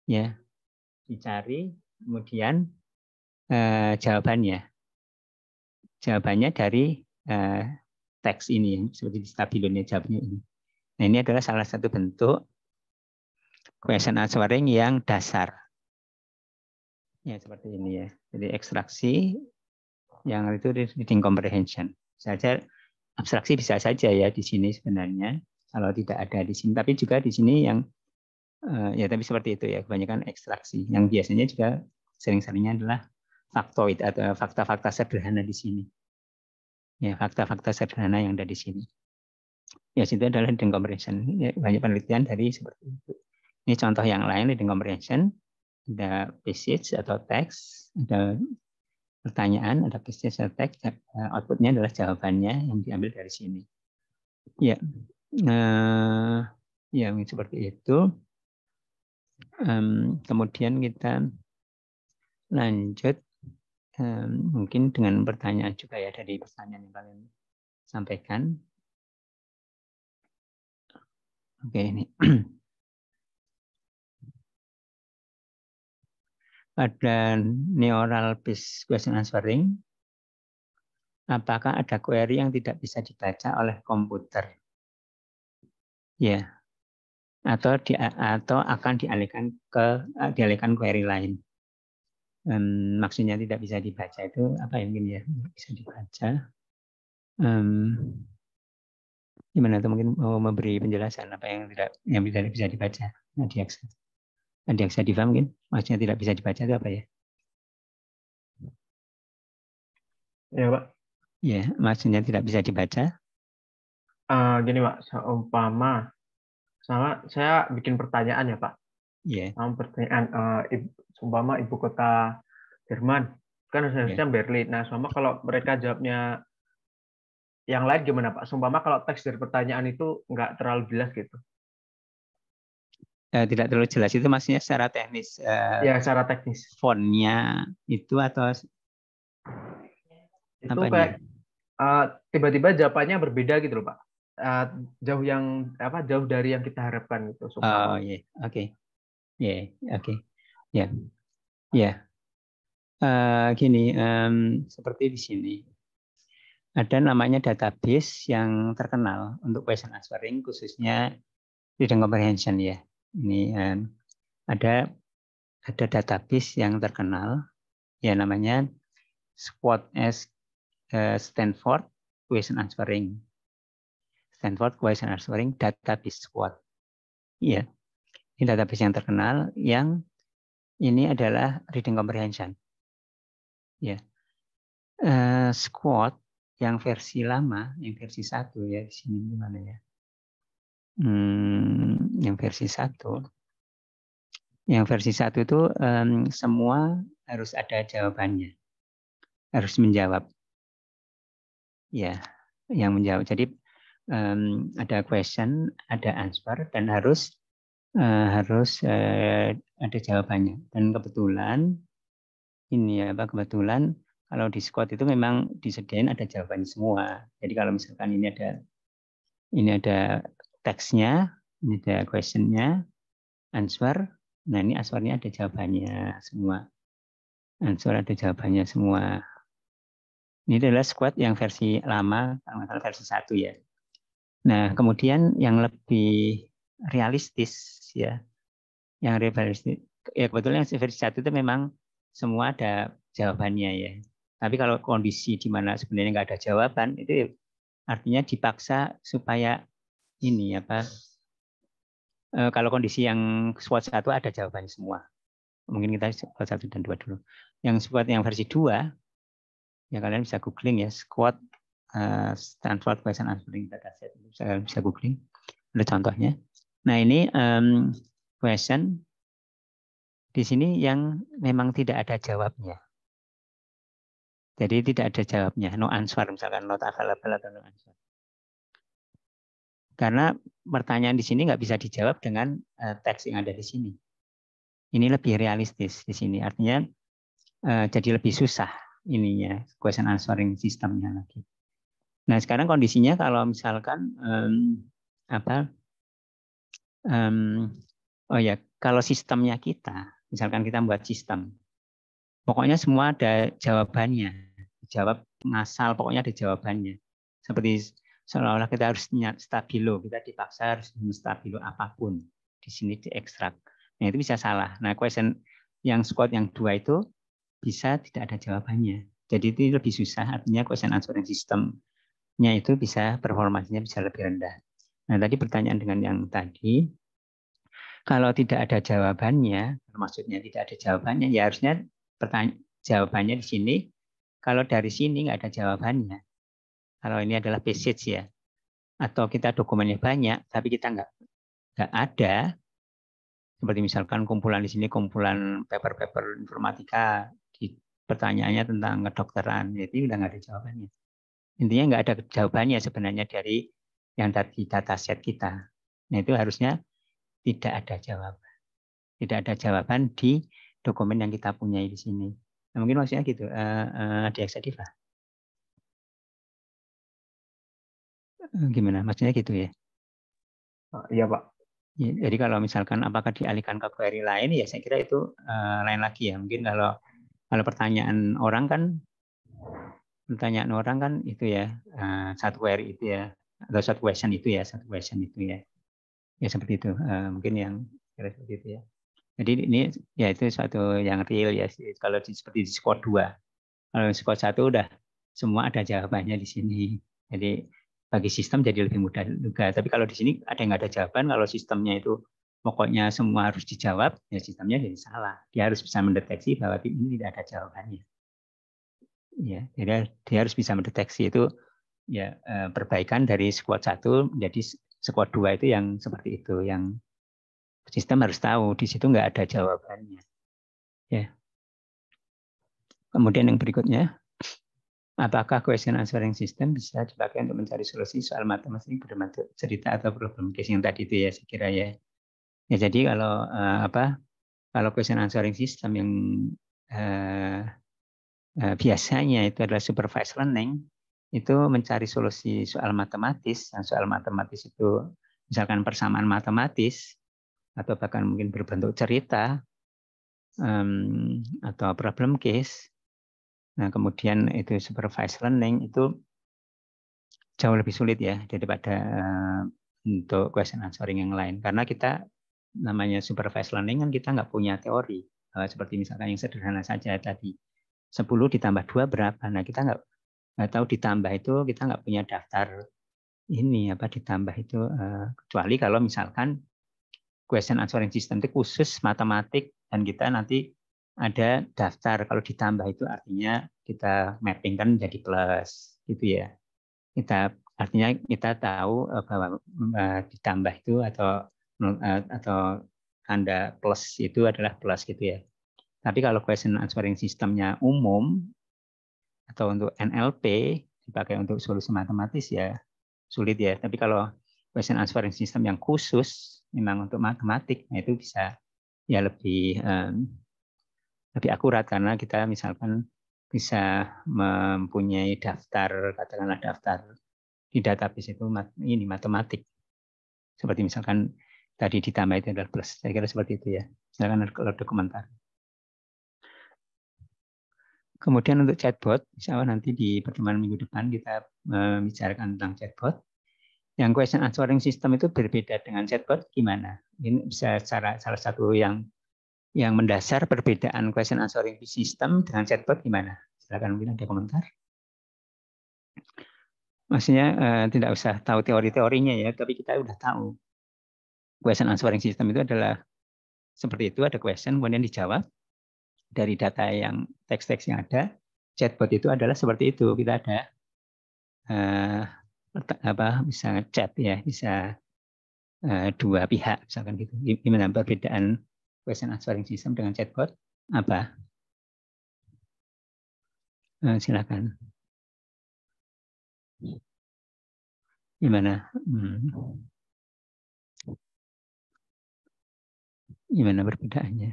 ya dicari, kemudian jawabannya dari teks ini, seperti di stabilonnya jawabnya ini. Nah, ini adalah salah satu bentuk question answering yang dasar. Ya seperti ini ya. Jadi ekstraksi yang itu reading comprehension. Saja abstraksi bisa saja ya di sini sebenarnya kalau tidak ada di sini. Tapi juga di sini yang ya tapi seperti itu ya kebanyakan ekstraksi. Yang biasanya juga sering-seringnya adalah faktoid atau fakta-fakta sederhana di sini. Ya fakta-fakta sederhana yang ada di sini. Ya itu adalah reading comprehension. Ya, banyak penelitian dari seperti itu. Ini contoh yang lain reading comprehension. Ada passage atau teks, ada pertanyaan, ada passage atau teks, outputnya adalah jawabannya yang diambil dari sini. Ya, yang seperti itu. Kemudian kita lanjut mungkin dengan pertanyaan juga ya dari pertanyaan yang kalian sampaikan. Oke, ini. Pada neural based question answering, apakah ada query yang tidak bisa dibaca oleh komputer? Ya, atau akan dialihkan query lain. Maksudnya tidak bisa dibaca itu apa yang mungkin ya bisa dibaca? Gimana tuh mungkin mau memberi penjelasan apa yang tidak bisa dibaca? Adiaksa Diva mungkin maksudnya tidak bisa dibaca itu apa ya? Ya Pak. Ya, maksudnya tidak bisa dibaca. Gini Pak, seumpama saya bikin pertanyaan ya Pak. Yeah. Pertanyaan seumpama ibu kota Jerman kan harusnya Berlin. Nah, seumpama kalau mereka jawabnya yang lain gimana Pak? Seumpama kalau teks dari pertanyaan itu nggak terlalu jelas gitu. Tidak terlalu jelas itu maksudnya secara teknis. Ya, secara teknis. Fontnya itu atau itu apanya? Kayak tiba-tiba jawabannya berbeda gitu loh Pak. Jauh dari yang kita harapkan gitu. Oh iya, oke. Ya, oke. Ya. Ya. Gini, seperti di sini. Ada namanya database yang terkenal untuk question answering khususnya reading comprehension ya. Ini ada database yang terkenal ya namanya Stanford Question Answering. Stanford Question Answering Database Squad. Iya. Ini database yang terkenal yang ini adalah reading comprehension. Ya. Squad yang versi lama, yang versi 1 ya di sini gimana ya? Yang versi 1. Yang versi 1 itu semua harus ada jawabannya. Harus menjawab. Ya, yang menjawab. Jadi ada question, ada answer dan harus ada jawabannya. Dan kebetulan kebetulan kalau di squad itu memang disediain ada jawabannya semua. Jadi kalau misalkan ini ada teksnya, ini ada questionnya, answer. Nah ini answernya ada jawabannya semua. Answer ada jawabannya semua. Ini adalah squad yang versi lama, kalau versi 1 ya. Nah kemudian yang lebih realistis ya, yang realistis ya kebetulan versi 1 itu memang semua ada jawabannya ya. Tapi kalau kondisi di mana sebenarnya nggak ada jawaban itu artinya dipaksa supaya ini kalau kondisi yang squad 1 ada jawabannya semua. Mungkin kita squad 1 dan 2 dulu. Yang squad yang versi 2 ya kalian bisa googling ya squad Stanford Question Answering Dataset. Bisa googling. Ada contohnya. Nah ini question di sini yang memang tidak ada jawabnya. Jadi tidak ada jawabnya, no answer misalkan not available atau no answer. Karena pertanyaan di sini nggak bisa dijawab dengan teks yang ada di sini. Ini lebih realistis di sini, artinya jadi lebih susah ininya question answering sistemnya lagi. Nah sekarang kondisinya kalau misalkan kalau sistemnya kita, misalkan kita membuat sistem, pokoknya semua ada jawabannya. Jawab ngasal, pokoknya ada jawabannya. Seperti seolah-olah kita harus stabilo, kita dipaksa harus stabilo apapun di sini diekstrak. Nah, itu bisa salah. Nah, question yang squad yang 2 itu bisa tidak ada jawabannya. Jadi itu lebih susah, artinya question answering system-nya itu bisa performasinya bisa lebih rendah. Nah, tadi pertanyaan dengan yang tadi, kalau tidak ada jawabannya, maksudnya tidak ada jawabannya, ya harusnya jawabannya di sini. Kalau dari sini nggak ada jawabannya, kalau ini adalah passage ya, atau kita dokumennya banyak, tapi kita nggak ada, seperti misalkan kumpulan di sini kumpulan paper-paper informatika, di pertanyaannya tentang kedokteran, jadi udah nggak ada jawabannya. Intinya nggak ada jawabannya sebenarnya dari yang tadi dataset kita. Nah itu harusnya tidak ada jawaban. Tidak ada jawaban di dokumen yang kita punya di sini. Nah, mungkin maksudnya gitu, di Exadiva. Gimana? Maksudnya gitu ya? Iya, Pak. Ya, jadi kalau misalkan apakah dialihkan ke query lain, ya saya kira itu lain lagi ya. Mungkin kalau pertanyaan orang kan itu ya, satu query itu ya, atau satu question itu ya, ya seperti itu. Mungkin yang kira seperti itu ya. Jadi ini ya itu suatu yang real ya. Kalau seperti di squad 2, kalau squad 1 udah semua ada jawabannya di sini. Jadi bagi sistem jadi lebih mudah juga. Tapi kalau di sini ada yang nggak ada jawaban, kalau sistemnya itu pokoknya semua harus dijawab, ya sistemnya jadi salah. Dia harus bisa mendeteksi bahwa ini tidak ada jawabannya. Ya, jadi dia harus bisa mendeteksi itu ya perbaikan dari squad 1 menjadi squad 2 itu yang seperti itu, yang sistem harus tahu di situ nggak ada jawabannya. Ya. Kemudian yang berikutnya, apakah question answering system bisa dipakai untuk mencari solusi soal matematik berbentuk cerita atau problem case yang tadi itu ya, saya kira ya. Ya jadi kalau question answering system yang biasanya itu adalah supervised learning, itu mencari solusi soal matematis, yang soal matematis itu misalkan persamaan matematis atau bahkan mungkin berbentuk cerita atau problem case. Nah, kemudian itu supervised learning itu jauh lebih sulit ya daripada untuk question answering yang lain. Karena kita namanya supervised learning kan kita nggak punya teori. Seperti misalkan yang sederhana saja tadi. 10 ditambah 2 berapa? Nah, kita nggak tahu ditambah itu, kita nggak punya daftar ini ditambah itu. Kecuali kalau misalkan question answering system itu khusus matematik dan kita nanti ada daftar, kalau ditambah itu artinya kita mapping kan jadi plus gitu ya. Artinya kita tahu bahwa ditambah itu atau tanda plus itu adalah plus gitu ya. Tapi kalau question answering sistemnya umum atau untuk NLP dipakai untuk solusi matematis ya sulit ya. Tapi kalau question answering system yang khusus memang untuk matematik, nah itu bisa ya lebih akurat karena kita misalkan bisa mempunyai katakanlah daftar di database itu ini matematik. Seperti misalkan tadi ditambah itu adalah plus. Saya kira seperti itu ya. Silakan kalau ada komentar. Kemudian untuk chatbot, insya Allah nanti di pertemuan minggu depan kita membicarakan tentang chatbot. Yang question answering system itu berbeda dengan chatbot gimana? Ini bisa salah satu yang mendasar perbedaan question answering system dengan chatbot gimana? Silakan mungkin ada komentar. Maksudnya tidak usah tahu teori-teorinya ya, tapi kita udah tahu. Question answering system itu adalah seperti itu, ada question kemudian dijawab dari data yang teks-teks yang ada. Chatbot itu adalah seperti itu, kita ada bisa chat ya, bisa dua pihak misalkan gitu. Gimana perbedaan question answering system dengan chatbot? Apa? Silakan. Gimana? Gimana perbedaannya?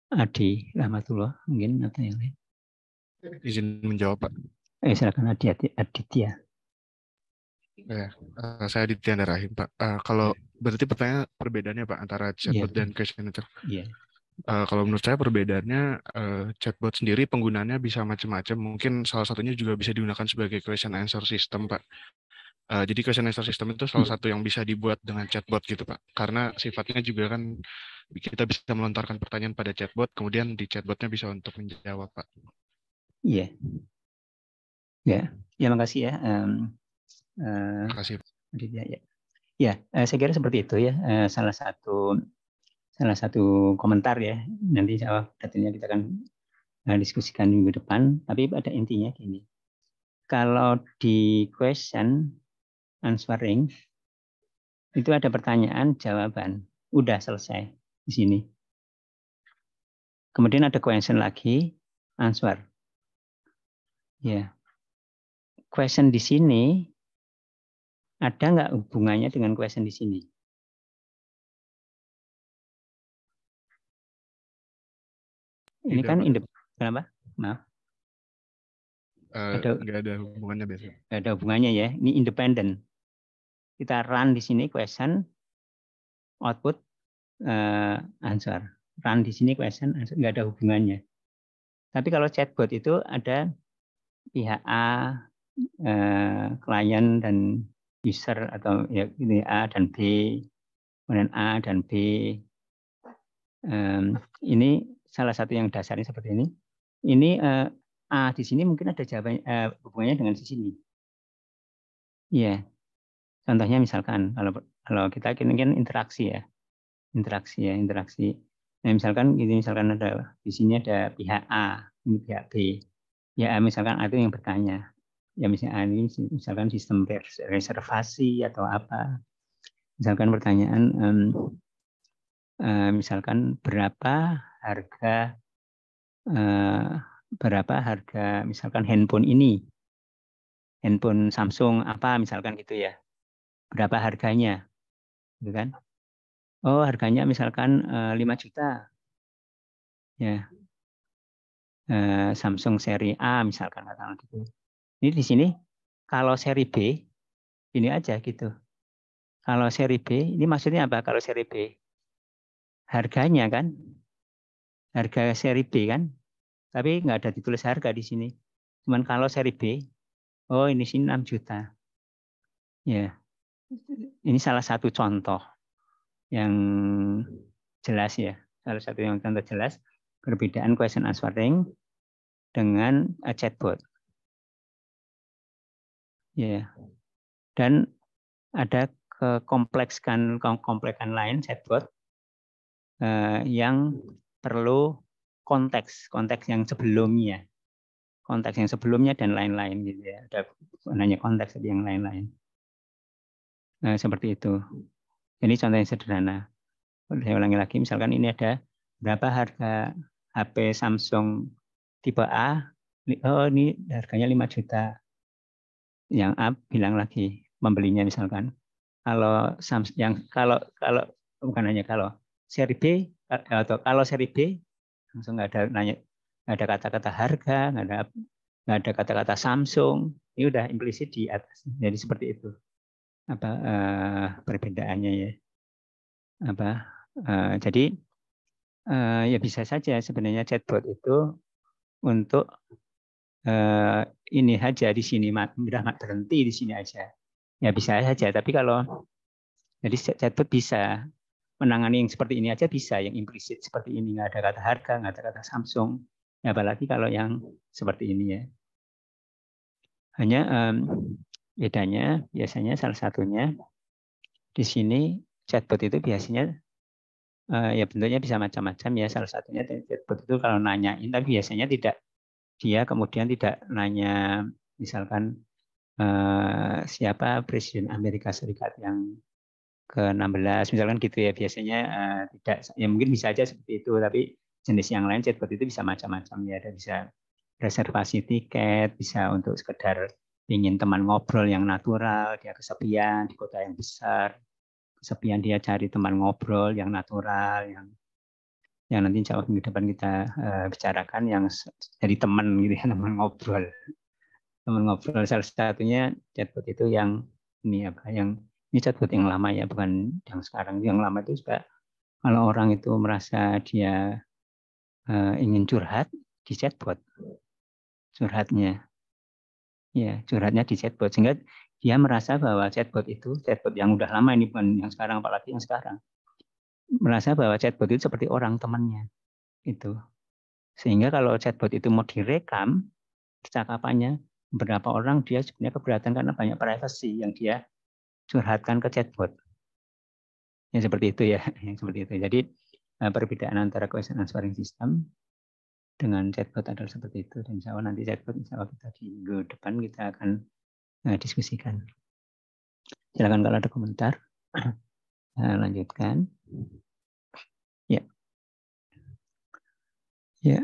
Adi Rahmatullah mungkin atau yang lain? Izin menjawab, Pak. Silakan Aditya. Ya, saya Aditya Rahim, Pak. Kalau berarti pertanyaan perbedaannya Pak antara chatbot dan question answer. Iya. Kalau menurut saya perbedaannya chatbot sendiri penggunaannya bisa macam-macam. Mungkin salah satunya juga bisa digunakan sebagai question answer system, Pak. Jadi question answer system itu salah satu yang bisa dibuat dengan chatbot gitu Pak. Karena sifatnya juga kan kita bisa melontarkan pertanyaan pada chatbot, kemudian di chatbotnya bisa untuk menjawab Pak. Iya. Ya, makasih ya. Terima kasih. Ya, saya kira seperti itu ya. Salah satu komentar ya. Nanti detailnya kita akan diskusikan minggu depan. Tapi pada intinya gini. Kalau di question answering itu ada pertanyaan jawaban. Udah selesai di sini. Kemudian ada question lagi, answer. Ya. Question di sini ada nggak hubungannya dengan question di sini? Ini kan kenapa? Maaf. Nggak ada hubungannya biasanya. Nggak ada hubungannya ya. Ini independen. Kita run di sini question, output answer. Run di sini question, answer, nggak ada hubungannya. Tapi kalau chatbot itu ada pihak A, klien dan user atau ya ini A dan B, kemudian A dan B. Ini salah satu yang dasarnya seperti ini. Ini A di sini mungkin ada jawaban hubungannya dengan di sini. Iya. Contohnya misalkan kalau kita kan interaksi ya. Interaksi. Nah, misalkan ada di sini ada pihak A, ini pihak B. Ya misalkan A itu yang bertanya. Ya misalnya ini misalkan sistem reservasi atau apa. Misalkan pertanyaan misalkan berapa harga misalkan handphone ini. Handphone Samsung apa misalkan gitu ya. Berapa harganya? Gitu kan? Oh, harganya misalkan 5 juta. Ya. Samsung seri A misalkan katakan gitu. Ini di sini kalau seri B ini aja gitu. Kalau seri B ini maksudnya apa? Kalau seri B harganya kan harga seri B kan, tapi nggak ada ditulis harga di sini. Cuman kalau seri B, oh ini sini 6 juta. Ya, ini salah satu contoh yang jelas ya. Salah satu yang contoh jelas perbedaan question answering dengan chatbot. Ya. Dan ada komplekan lain chatbot yang perlu konteks yang sebelumnya. Konteks yang sebelumnya dan lain-lain gitu ya. Ada hanya konteks yang lain-lain. Seperti itu. Ini contoh yang sederhana. Saya ulangi lagi, misalkan ini ada berapa harga HP Samsung tipe A? Oh, ini harganya 5 juta. Yang A bilang lagi membelinya misalkan. Kalau bukan hanya kalau seri B atau kalau seri B langsung nggak ada kata-kata harga, nggak ada kata-kata Samsung. Ini udah implisit di atas. Jadi seperti itu. Perbedaannya ya. Jadi ya bisa saja sebenarnya chatbot itu untuk ini saja di sini, udah berhenti di sini aja. Ya bisa saja. Tapi kalau jadi chatbot bisa menangani yang seperti ini aja bisa, yang implisit seperti ini nggak ada kata harga, nggak ada kata Samsung. Ya, apalagi kalau yang seperti ini ya. Hanya bedanya biasanya salah satunya di sini chatbot itu biasanya ya bentuknya bisa macam-macam ya. Salah satunya chatbot itu kalau nanyain, tapi biasanya dia kemudian tidak nanya misalkan siapa Presiden Amerika Serikat yang ke-16 misalkan gitu ya. Biasanya tidak, ya mungkin bisa aja seperti itu, tapi jenis yang lain chatbot itu bisa macam-macam ya. Ada bisa reservasi tiket, bisa untuk sekedar ingin teman ngobrol yang natural, dia kesepian di kota yang besar, kesepian dia cari teman ngobrol yang natural, yang nanti jauh minggu depan kita bicarakan yang jadi teman gitu ya, teman ngobrol salah satunya chatbot itu yang ini chatbot yang lama ya, bukan yang sekarang. Yang lama itu juga kalau orang itu merasa dia ingin curhat di chatbot curhatnya Ya, curhatnya di chatbot sehingga dia merasa bahwa chatbot yang udah lama ini, bukan yang sekarang, apalagi yang sekarang, merasa bahwa chatbot itu seperti orang temannya itu. Sehingga kalau chatbot itu mau direkam percakapannya, beberapa orang dia sebenarnya keberatan karena banyak privacy yang dia curhatkan ke chatbot. Ya seperti itu ya, seperti itu. Jadi perbedaan antara question answering system dengan chatbot adalah seperti itu. Dan insya Allah nanti chatbot, insya Allah kita di minggu depan kita akan diskusikan. Silakan kalau ada komentar. Lanjutkan. Ya. Ya.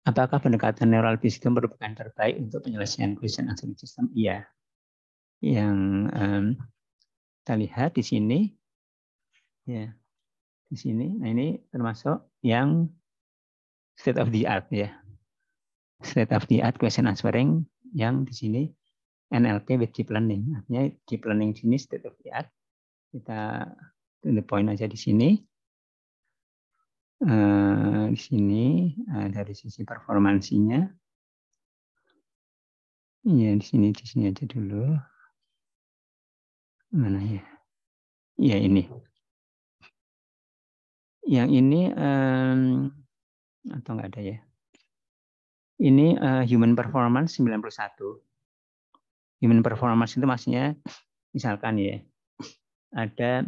Apakah pendekatan neural based itu merupakan terbaik untuk penyelesaian question answering system? Iya. Yang kita lihat di sini, ya, di sini. Nah ini termasuk yang state of the art ya. State of the art question answering yang di sini NLP with deep learning. Artinya deep learning di sini state of the art. Kita to the point aja di sini. Di sini dari sisi performansinya. Ya di sini aja dulu. Mana ya? Ya ini. Yang ini atau enggak ada ya? Ini human performance 91. Human performance itu maksudnya misalkan ya, ada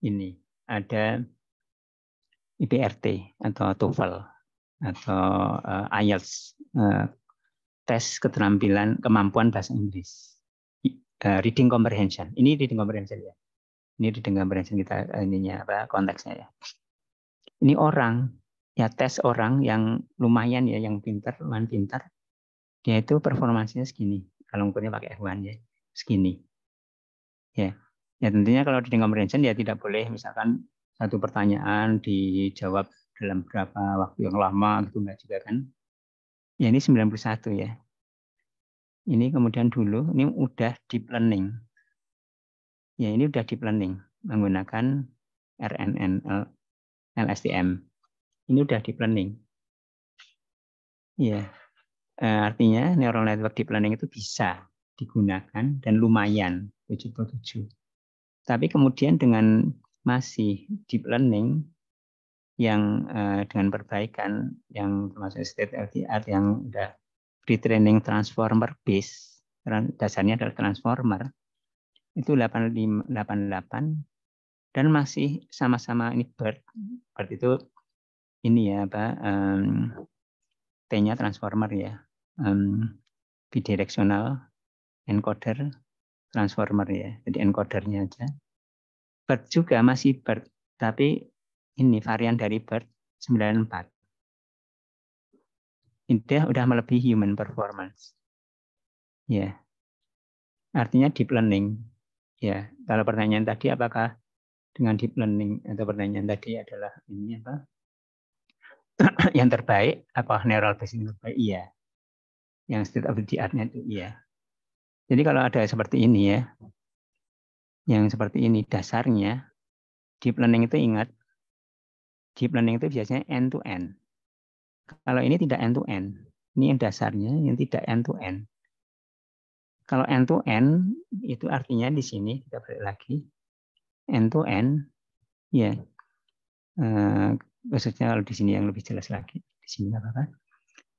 ini, ada IPRT atau TOEFL atau IELTS, tes keterampilan kemampuan bahasa Inggris, reading comprehension. Ini reading comprehension ya. Ini reading comprehension kita ininya apa konteksnya ya. Ini orang ya, tes orang yang lumayan ya, yang pintar, lumayan pintar. Dia itu performansinya segini. Kalau ukurnya pakai F1 ya, segini. Ya. Ya tentunya kalau reading comprehension ya tidak boleh misalkan satu pertanyaan dijawab dalam berapa waktu yang lama gitu, enggak juga kan. Ya ini 91 ya. Ini kemudian dulu ini udah deep learning. Ya ini udah deep learning menggunakan RNN LSTM. Ini udah deep learning. Ya. Artinya neural network deep learning itu bisa digunakan dan lumayan 77. Tapi kemudian dengan masih deep learning yang dengan perbaikan yang termasuk state of the art yang udah retraining transformer base, dasarnya adalah transformer, itu 88 dan masih sama-sama ini BERT itu ini ya apa T-nya transformer ya, bidirectional encoder transformer ya, jadi encodernya aja. BERT juga masih BERT, tapi ini varian dari BERT 94. Ini udah melebihi human performance. Ya. Artinya deep learning. Ya, kalau pertanyaan tadi apakah dengan deep learning atau pertanyaan tadi adalah ini apa? Yang terbaik apa neural based yang terbaik? Iya. Yang state of the art-nya itu iya. Jadi kalau ada seperti ini ya, yang seperti ini dasarnya deep learning itu ingat, deep learning itu biasanya end to end. Kalau ini tidak end to end, ini yang dasarnya yang tidak end to end. Kalau end to end itu artinya di sini kita balik lagi end to end ya. Khususnya kalau di sini yang lebih jelas lagi. Di sini apa?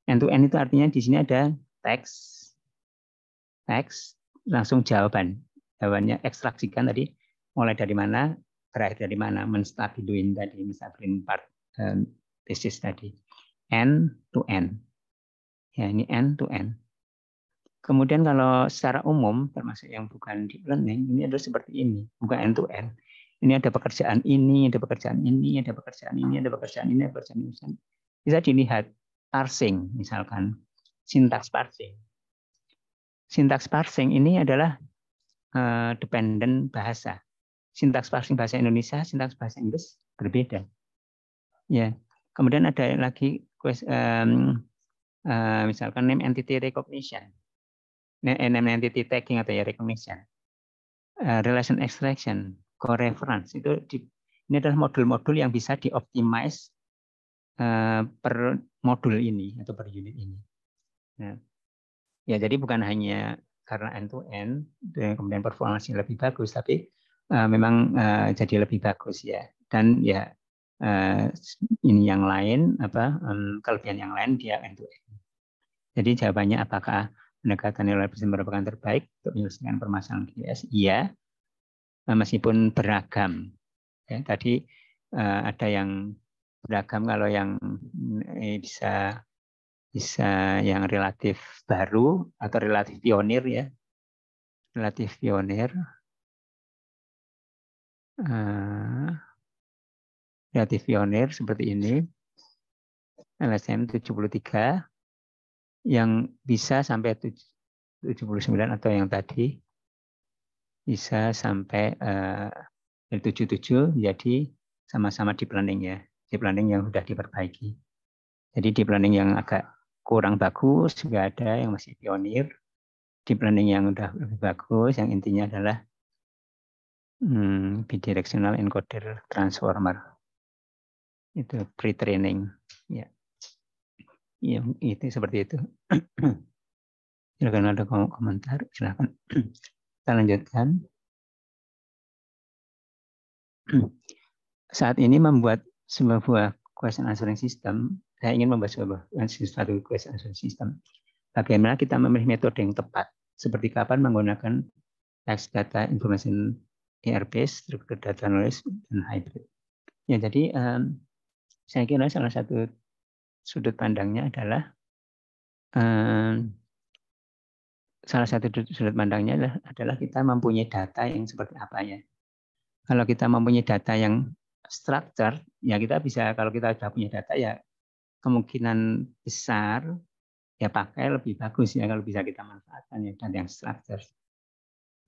End to end itu artinya di sini ada teks langsung jawaban. Jawabannya ekstraksikan tadi mulai dari mana, berakhir dari mana, menstabiluin tadi, menstabilin part tesis tadi. End to end. Ya, ini end to end. Kemudian kalau secara umum, termasuk yang bukan deep learning, ini adalah seperti ini, bukan end to end. Ini ada pekerjaan ini, ada pekerjaan ini, ada pekerjaan ini, ada pekerjaan ini, ada pekerjaan ini. Bisa dilihat parsing, misalkan sintaks parsing. Sintaks parsing ini adalah dependent bahasa. Sintaks parsing bahasa Indonesia, sintaks bahasa Inggris berbeda. Ya. Kemudian ada lagi misalkan name entity recognition, name entity tagging atau ya recognition, relation extraction, co-reference itu ini adalah modul-modul yang bisa dioptimize per modul ini atau per unit ini. Nah, Ya, jadi bukan hanya karena end to end dan kemudian performanya lebih bagus, tapi memang jadi lebih bagus ya. Dan ya ini yang lain kelebihan yang lain dia end to end. Jadi jawabannya apakah pendekatan neurolinguistik merupakan terbaik untuk menyelesaikan permasalahan GIS? Iya, meskipun beragam. Ya, tadi ada yang beragam, kalau yang bisa yang relatif baru atau relatif pionir ya, relatif pionir, relatif pionir seperti ini, LSM 73 yang bisa sampai 79 atau yang tadi bisa sampai 77, jadi sama-sama deep learning ya, deep learning yang sudah diperbaiki. Jadi deep learning yang agak kurang bagus juga ada, yang masih pionir. Deep learning yang udah lebih bagus, yang intinya adalah bidirectional encoder transformer. Itu pre-training. Ya. Ya, itu seperti itu. Silakan ada komentar, silakan. Kita lanjutkan. Saat ini membuat sebuah question answering system, saya ingin membuat suatu question answering system. Bagaimana kita memilih metode yang tepat, seperti kapan menggunakan text data information ERP, structured data analysis, dan hybrid. Ya, jadi saya kira salah satu sudut pandangnya adalah adalah kita mempunyai data yang seperti apa ya. Kalau kita mempunyai data yang structure, ya kita bisa, kalau kita sudah punya data ya kemungkinan besar ya pakai lebih bagus ya kalau bisa kita manfaatkan ya data yang structure.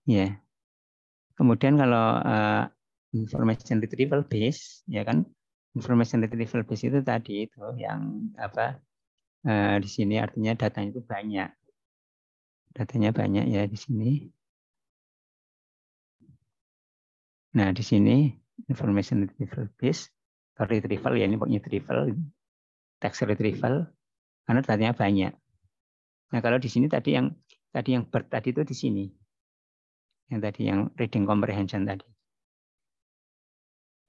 Ya. Kemudian kalau information retrieval base, ya kan, information retrieval base itu tadi itu yang di sini artinya datanya itu banyak. Datanya banyak ya di sini. Nah, di sini information retrieval base, atau retrieval ya, ini pokoknya retrieval, text retrieval, karena datanya banyak. Nah, kalau di sini tadi yang BERT tadi itu di sini. Yang tadi yang reading comprehension tadi.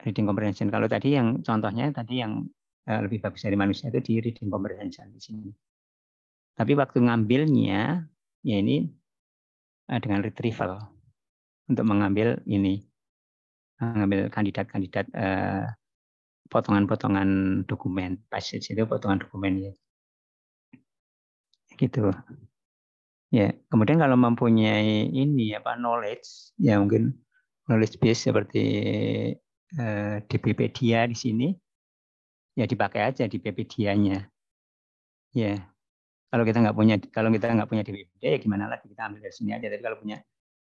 Reading comprehension. Kalau tadi yang contohnya tadi yang lebih bagus dari manusia itu di reading comprehension di sini. Tapi waktu ngambilnya ya ini dengan retrieval untuk mengambil kandidat-kandidat potongan-potongan dokumen, passage itu potongan dokumen ya. Gitu. Ya, kemudian kalau mempunyai knowledge, ya mungkin knowledge base seperti DBpedia di sini, ya dipakai aja DBpedia-nya. Ya, kalau kita nggak punya DBpedia ya gimana lagi, kita ambil dari sini aja. Tapi kalau punya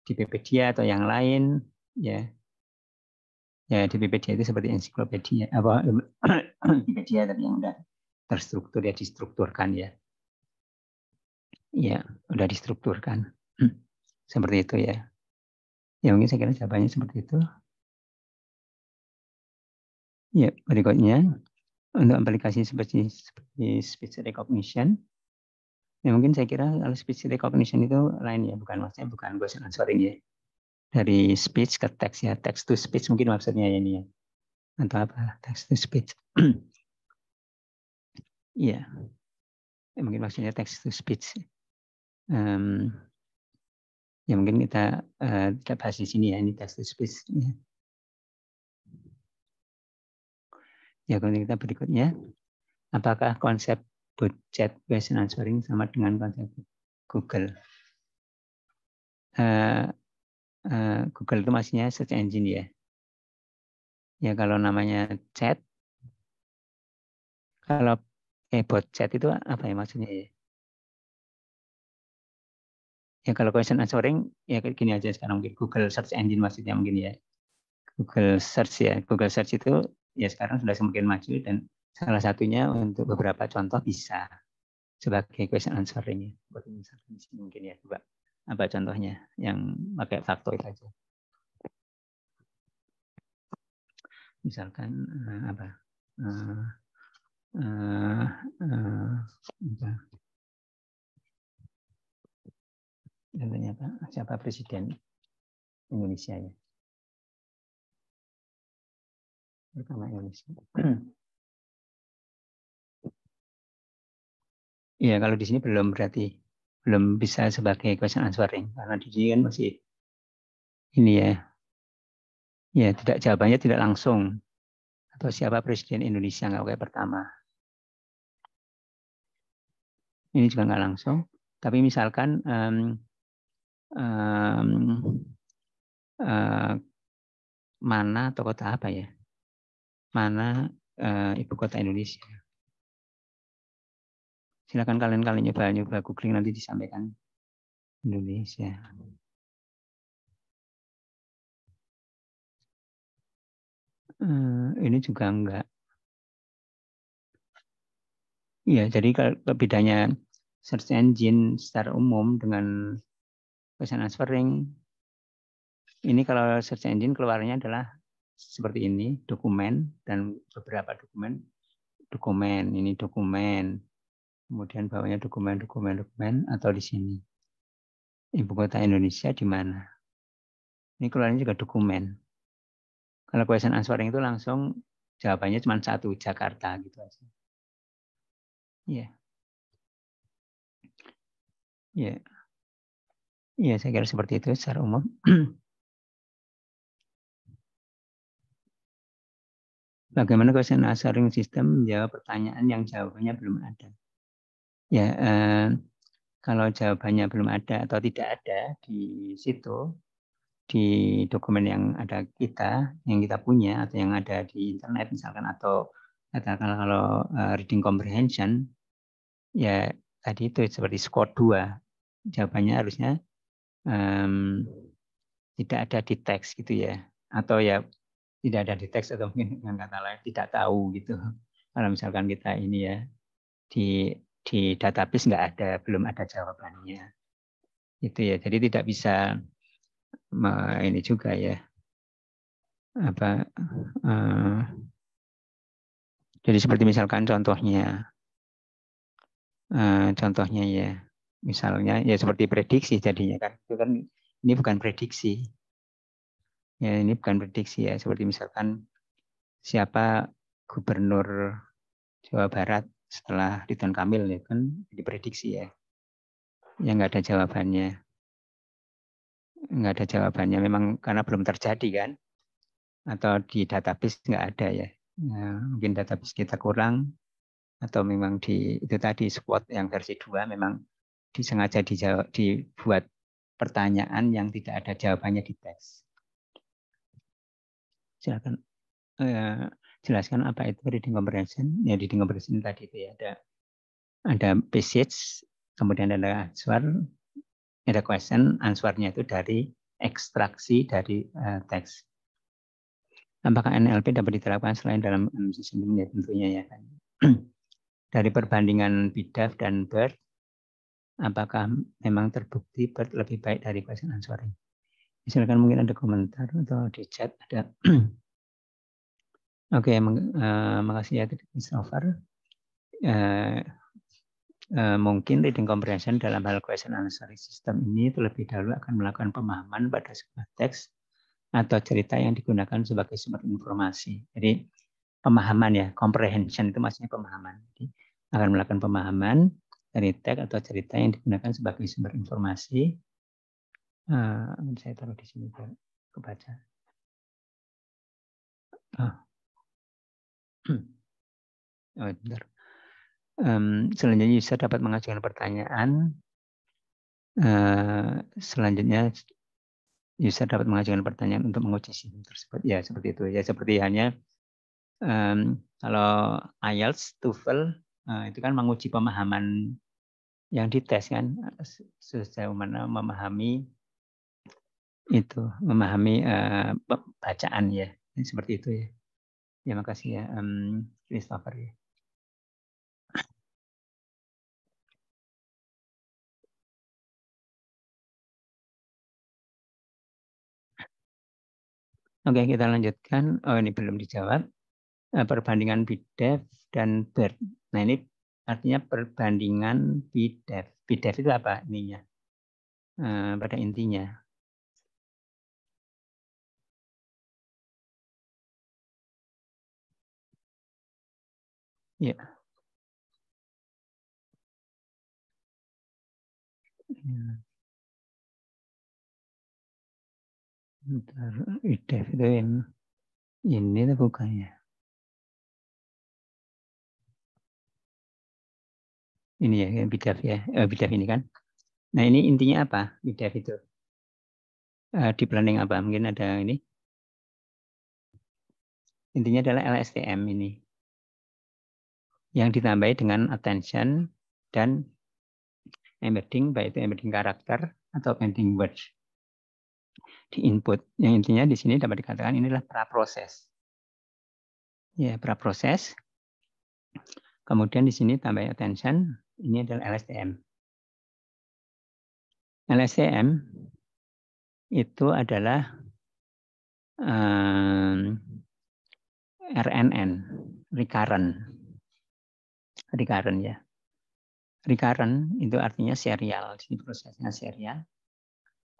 DBpedia atau yang lain, ya DBpedia itu seperti ensiklopedia Wikipedia tapi yang udah terstruktur ya, distrukturkan ya. Ya, udah distrukturkan. Seperti itu ya. Ya mungkin saya kira jawabannya seperti itu. Ya, berikutnya untuk aplikasi seperti speech recognition. Ya mungkin saya kira kalau speech recognition itu lain ya, bukan question answering ya. Dari speech ke text ya, text to speech mungkin maksudnya ini ya. Atau apa? Text to speech. Iya. Ya, mungkin maksudnya text to speech. Ya mungkin kita tidak bahas di sini ya, ini text to speech. Ya, kemudian kita berikutnya. Apakah konsep bot chat question answering sama dengan konsep Google? Google itu maksudnya search engine ya. Ya kalau namanya chat, kalau bot chat itu apa ya maksudnya ya? Ya kalau question answering ya gini aja sekarang mungkin Google search engine maksudnya mungkin ya. Google search ya. Google search itu ya sekarang sudah semakin maju dan salah satunya untuk beberapa contoh bisa sebagai question answering ya. Mungkin ya coba apa contohnya yang pakai faktoid aja. Misalkan Contohnya Pak, siapa presiden Indonesia ya? Pertama Indonesia. Iya, kalau di sini belum berarti belum bisa sebagai question answering karena di sini kan masih ini ya. Ya, tidak jawabannya tidak langsung. Atau siapa presiden Indonesia nggak kayak pertama. Ini juga nggak langsung. Tapi misalkan mana atau kota apa ya? Mana ibu kota Indonesia? Silakan kalian nyoba googling nanti disampaikan Indonesia. Ini juga enggak. Iya, jadi kalau bedanya search engine secara umum dengan question answering, ini kalau search engine keluarnya adalah seperti ini, dokumen dan beberapa dokumen, ini dokumen, kemudian bawahnya dokumen, atau di sini. Ibu kota Indonesia di mana? Ini keluarnya juga dokumen. Kalau question answering itu langsung jawabannya cuma satu, Jakarta gitu aja. Iya. Iya. Iya, saya kira seperti itu secara umum. Bagaimana question answering system menjawab pertanyaan yang jawabannya belum ada? Ya, kalau jawabannya belum ada atau tidak ada di situ, di dokumen yang ada yang kita punya atau yang ada di internet misalkan, atau katakanlah kalau reading comprehension, ya tadi itu seperti skor 2, jawabannya harusnya tidak ada di teks gitu ya, atau ya tidak ada di teks atau mungkin dengan kata lain tidak tahu gitu. Kalau misalkan kita ini ya di database nggak ada, belum ada jawabannya itu ya, jadi tidak bisa ini juga ya apa jadi seperti misalkan contohnya ya misalnya ya seperti prediksi jadinya kan, itu kan ini bukan prediksi ya, ini bukan prediksi ya, seperti misalkan siapa gubernur Jawa Barat setelah Ridwan Kamil ya kan diprediksi ya, yang nggak ada jawabannya memang karena belum terjadi kan, atau di database nggak ada ya. Nah, mungkin database kita kurang, atau memang itu tadi squad yang versi 2 memang disengaja dibuat pertanyaan yang tidak ada jawabannya di teks. Silakan jelaskan apa itu reading comprehension. Ya, reading comprehension tadi itu ya ada passage, kemudian ada answer, ada question, answernya itu dari ekstraksi dari teks. Apakah NLP dapat diterapkan selain dalam sistem ini? Tentunya ya kan. Dari perbandingan BIDAF dan BERT, apakah memang terbukti BERT lebih baik dari question answering? Misalkan mungkin ada komentar atau di chat ada. Oke, makasih ya Christopher. Mungkin reading comprehension dalam hal question answering system ini terlebih dahulu akan melakukan pemahaman pada sebuah teks atau cerita yang digunakan sebagai sumber informasi. Jadi pemahaman ya, comprehension itu maksudnya pemahaman. Jadi akan melakukan pemahaman dari teks atau cerita yang digunakan sebagai sumber informasi. Saya taruh di sini biar kebaca. Bentar. Selanjutnya user dapat mengajukan pertanyaan. Selanjutnya user dapat mengajukan pertanyaan untuk menguji sistem tersebut. Ya, seperti itu. Ya, seperti hanya kalau IELTS, TOEFL, itu kan menguji pemahaman yang dites kan, sejauh mana memahami bacaan ya. Seperti itu ya. Ya, makasih ya, Christopher ya. Oke, kita lanjutkan. Oh, ini belum dijawab. Perbandingan BIDEF dan BERT. Nah, ini artinya perbandingan BIDEF. BIDEF itu apa ininya? pada intinya. Ya. Bentar, IDEF itu yang ini tuh bukannya. Ini ya, BIDAF ya. BIDAF ini kan. Nah ini intinya apa BIDAF itu? Di planning apa? Mungkin ada ini. Intinya adalah LSTM ini. Yang ditambahi dengan attention dan embedding, baik itu embedding karakter atau embedding words di input. Yang intinya di sini dapat dikatakan inilah praproses. Ya, praproses. Kemudian di sini tambah attention, ini adalah LSTM. LSTM itu adalah RNN, recurrent. Recurrent ya. Recurrent itu artinya serial, di prosesnya serial.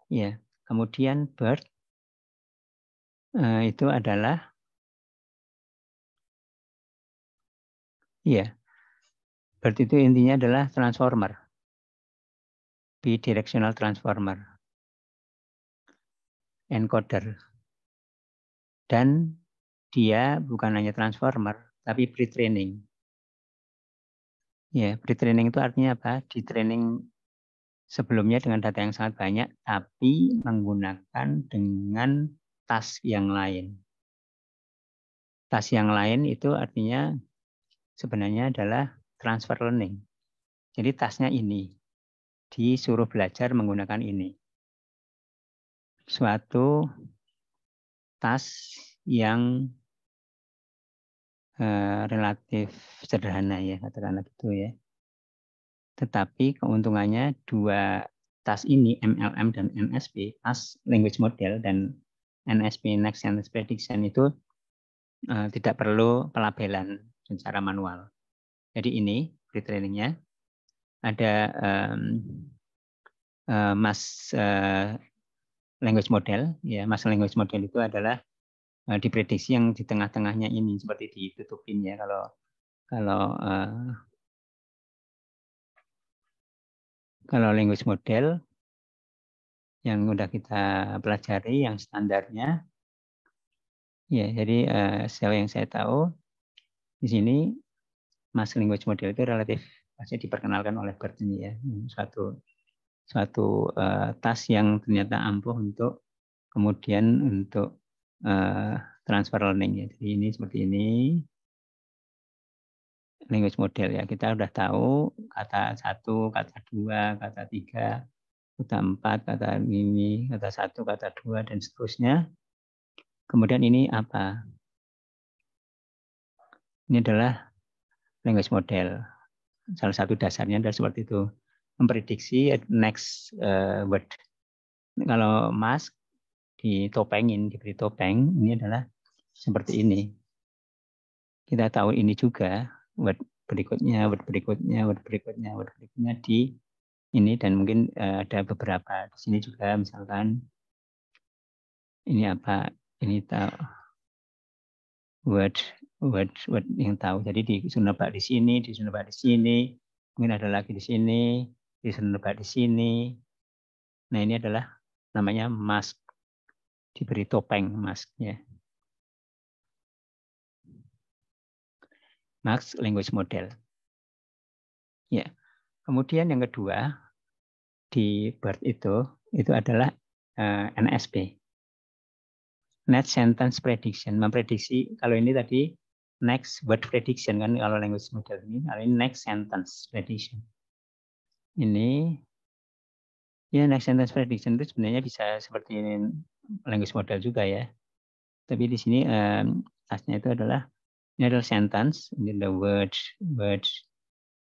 Ya, kemudian bird itu adalah ya, bird itu intinya adalah transformer, bidirectional transformer, encoder, dan dia bukan hanya transformer, tapi pre-training. Ya, pre-training itu artinya apa? Di training sebelumnya dengan data yang sangat banyak, tapi menggunakan dengan task yang lain. Task yang lain itu artinya sebenarnya adalah transfer learning. Jadi tasknya ini, disuruh belajar menggunakan ini. Suatu task yang relatif sederhana ya, katakanlah gitu ya. Tetapi keuntungannya dua task ini, MLM dan NSP, Task Language Model dan NSP Next Sentence Prediction itu tidak perlu pelabelan secara manual. Jadi ini pre-trainingnya ada language model. Ya, Mass Language Model itu adalah diprediksi yang di tengah-tengahnya ini seperti ditutupin ya kalau language model yang udah kita pelajari yang standarnya ya jadi sejauh yang saya tahu di sini Mass Language Model itu relatif masih diperkenalkan oleh BERT ini ya suatu task yang ternyata ampuh untuk kemudian untuk transfer learning ya. Jadi ini seperti ini language model ya. Kita udah tahu kata 1, kata 2, kata 3, kata 4, kata ini, kata 1, kata 2 dan seterusnya. Kemudian ini apa? Ini adalah language model. Salah satu dasarnya adalah seperti itu. Memprediksi next word. Kalau mask ditopengin, diberi topeng, ini adalah seperti ini. Kita tahu ini juga word berikutnya, word berikutnya, word berikutnya, word berikutnya di ini dan mungkin ada beberapa di sini juga misalkan ini apa? Ini tahu word yang tahu. Jadi disuruh nebak di sini, disuruh nebak di sini, mungkin ada lagi di sini, disuruh nebak di sini. Nah ini adalah namanya mask, diberi topeng masknya. Mask Language Model. Ya. Kemudian yang kedua di BERT itu adalah NSP. Next Sentence Prediction, memprediksi kalau ini tadi next word prediction kan kalau language model ini, kalau ini next sentence prediction. Ini ya next sentence prediction itu sebenarnya bisa seperti ini language model juga ya. Tapi di sini tasnya itu adalah ini adalah sentence, ini adalah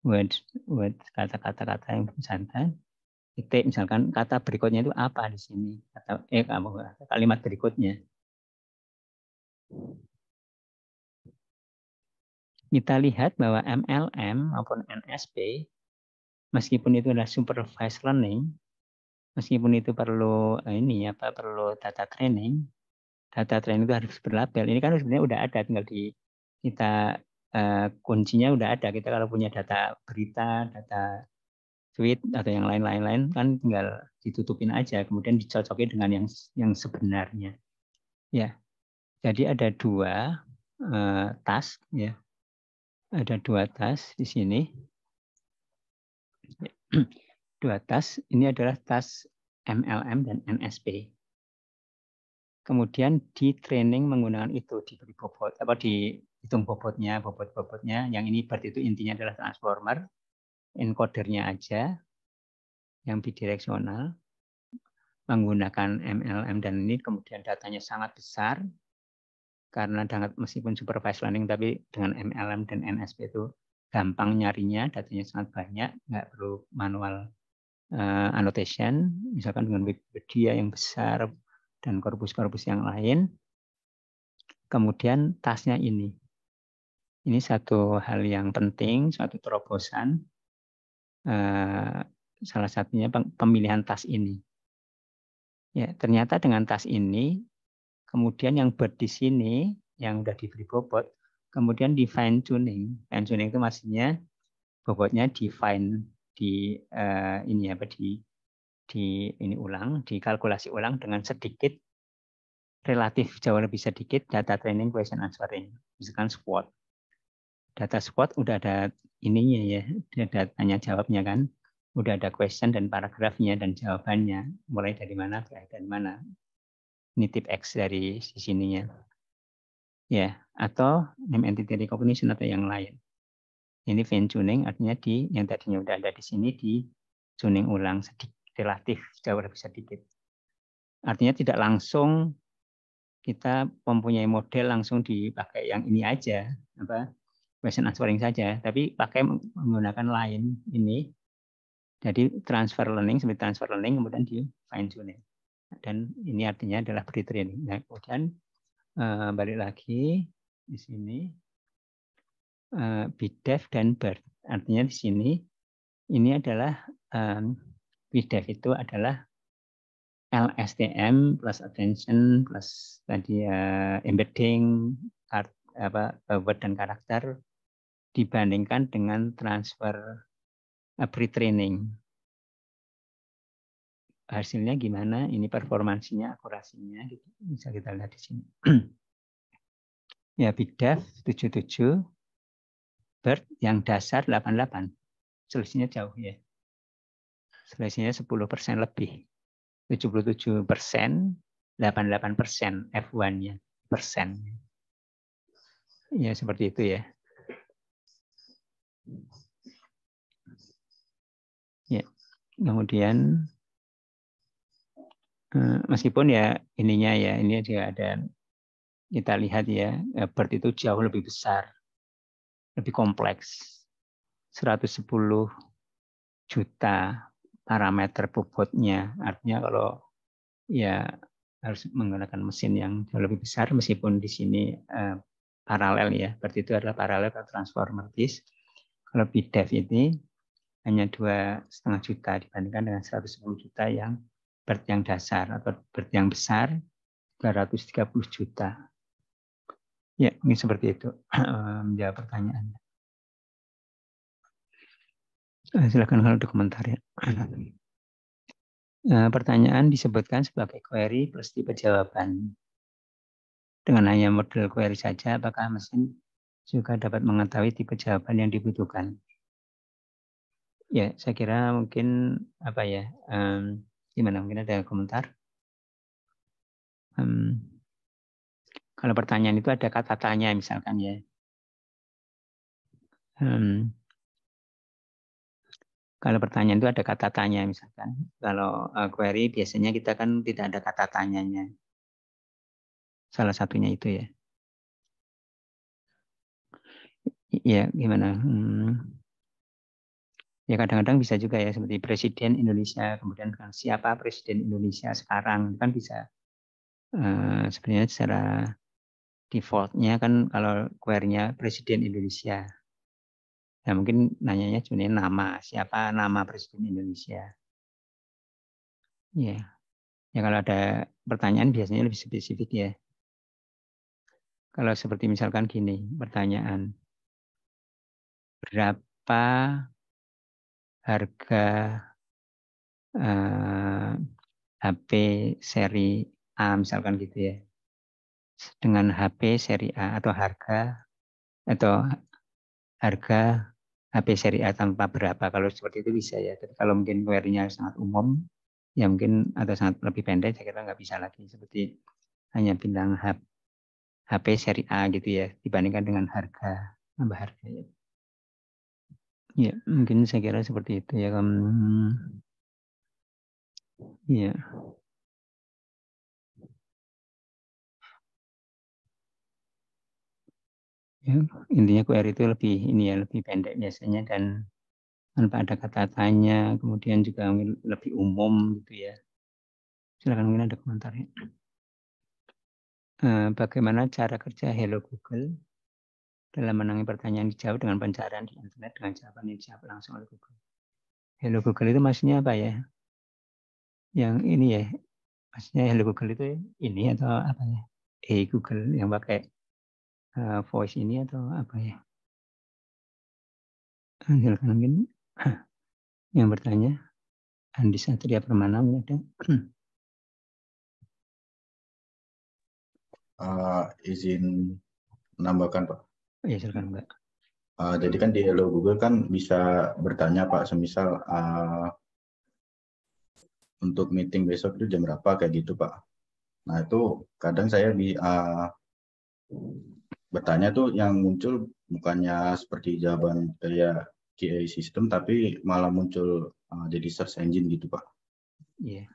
word kata-kata yang santai. Titik misalkan kata berikutnya itu apa di sini atau kalimat berikutnya. Kita lihat bahwa MLM maupun NSP, meskipun itu adalah supervised learning, meskipun itu perlu perlu data training itu harus berlabel. Ini kan sebenarnya udah ada, tinggal kita kuncinya udah ada. Kita kalau punya data berita, data tweet atau yang lain-lain kan tinggal ditutupin aja, kemudian dicocokin dengan yang sebenarnya. Ya, jadi ada dua task ya, ada dua task di sini. Dua task ini adalah task MLM dan NSP. Kemudian di training menggunakan itu, diberi bobot, dihitung bobotnya. Yang ini berarti itu intinya adalah transformer, encodernya aja, yang bidireksional, menggunakan MLM dan ini kemudian datanya sangat besar, karena meskipun supervised learning, tapi dengan MLM dan NSP itu gampang nyarinya, datanya sangat banyak, nggak perlu manual annotation, misalkan dengan Wikipedia yang besar, dan korpus-korpus yang lain. Kemudian tasnya ini satu hal yang penting, suatu terobosan. Salah satunya pemilihan tas ini. Ya, ternyata dengan tas ini, kemudian yang di sini, yang udah diberi bobot, kemudian di fine tuning. Fine tuning itu maksudnya bobotnya dikalkulasi ulang dengan sedikit, relatif jauh lebih sedikit data training question answering, misalkan SWOT. Data SWOT udah ada ininya ya, ada tanya jawabnya kan, udah ada question dan paragrafnya dan jawabannya, mulai dari mana, dari mana. Ini tip X dari sininya. Ya, atau name entity recognition atau yang lain. Ini fine tuning artinya yang tadinya udah ada di sini di tuning ulang sedikit, relatif jauh lebih sedikit. Artinya tidak langsung kita mempunyai model langsung dipakai yang ini aja, question answering saja, tapi pakai menggunakan lain ini. Jadi transfer learning kemudian di fine tuning. Dan ini artinya adalah pre-training. Nah, kemudian balik lagi di sini BDEV dan BERT. Artinya di sini ini adalah BDEV itu adalah LSTM plus attention plus tadi embedding word dan karakter dibandingkan dengan transfer pre-training. Hasilnya gimana? Ini performansinya, akurasinya, gitu. Bisa kita lihat di sini. Ya, BigDev 77, BERT yang dasar 88. Selisihnya jauh ya. Selisihnya 10% lebih. 77%, 88% F1-nya, persen. Ya, seperti itu ya. Ya, kemudian meskipun ya ininya ya, ini juga ada, kita lihat ya, BERT itu jauh lebih besar, lebih kompleks, 110 juta parameter bobotnya. Artinya kalau ya harus menggunakan mesin yang jauh lebih besar, meskipun di sini paralel ya, berarti itu adalah paralel ke transformer disk. Kalau BDEV ini hanya 2,5 juta dibandingkan dengan 110 juta yang BERT yang dasar, atau BERT yang besar 230 juta. Ya, ini seperti itu menjawab pertanyaan. Silakan kalau ada komentar ya. Pertanyaan disebutkan sebagai query plus tipe jawaban. Dengan hanya model query saja, apakah mesin juga dapat mengetahui tipe jawaban yang dibutuhkan? Ya, saya kira mungkin gimana? Mungkin ada komentar? Kalau pertanyaan itu ada kata tanya misalkan ya. Kalau pertanyaan itu ada kata tanya misalkan. Kalau query biasanya kita kan tidak ada kata tanyanya. Salah satunya itu ya. Ya, gimana? Ya kadang-kadang bisa juga ya, seperti Presiden Indonesia, kemudian siapa Presiden Indonesia sekarang, kan bisa. Sebenarnya secara default-nya kan kalau query-nya Presiden Indonesia. Ya mungkin nanyanya sebenarnya nama, siapa nama Presiden Indonesia. Ya, ya kalau ada pertanyaan biasanya lebih spesifik ya. Kalau seperti misalkan gini, pertanyaan berapa harga HP seri A misalkan gitu ya, dengan HP seri A atau harga HP seri A tanpa berapa, kalau seperti itu bisa ya. Tapi kalau mungkin query-nya sangat umum, ya mungkin atau sangat lebih pendek, saya kira nggak bisa lagi. Seperti hanya bilang HP seri A gitu ya, dibandingkan dengan harga, tambah harga ya. Ya, mungkin saya kira seperti itu ya. Ya. Ya, intinya query itu lebih pendek biasanya dan tanpa ada kata tanya, kemudian juga lebih umum gitu ya. Silakan mungkin ada komentar ya. Bagaimana cara kerja Hello Google dalam menangani pertanyaan dijawab dengan pencarian di internet dengan jawaban yang dijawab langsung oleh Google. Hello Google itu maksudnya apa ya? Yang ini ya, maksudnya Hello Google itu ini atau apa ya? Hey Google yang pakai voice ini atau apa ya? Silakan mungkin yang bertanya. Andi Satria Permana ada. Izin menambahkan Pak. Ya silakan Mbak. Jadi kan di Hello Google kan bisa bertanya Pak, semisal untuk meeting besok itu jam berapa kayak gitu Pak. Nah itu kadang saya bertanya tuh yang muncul bukannya seperti jawaban kayak QA system, tapi malah muncul jadi search engine gitu Pak. Iya.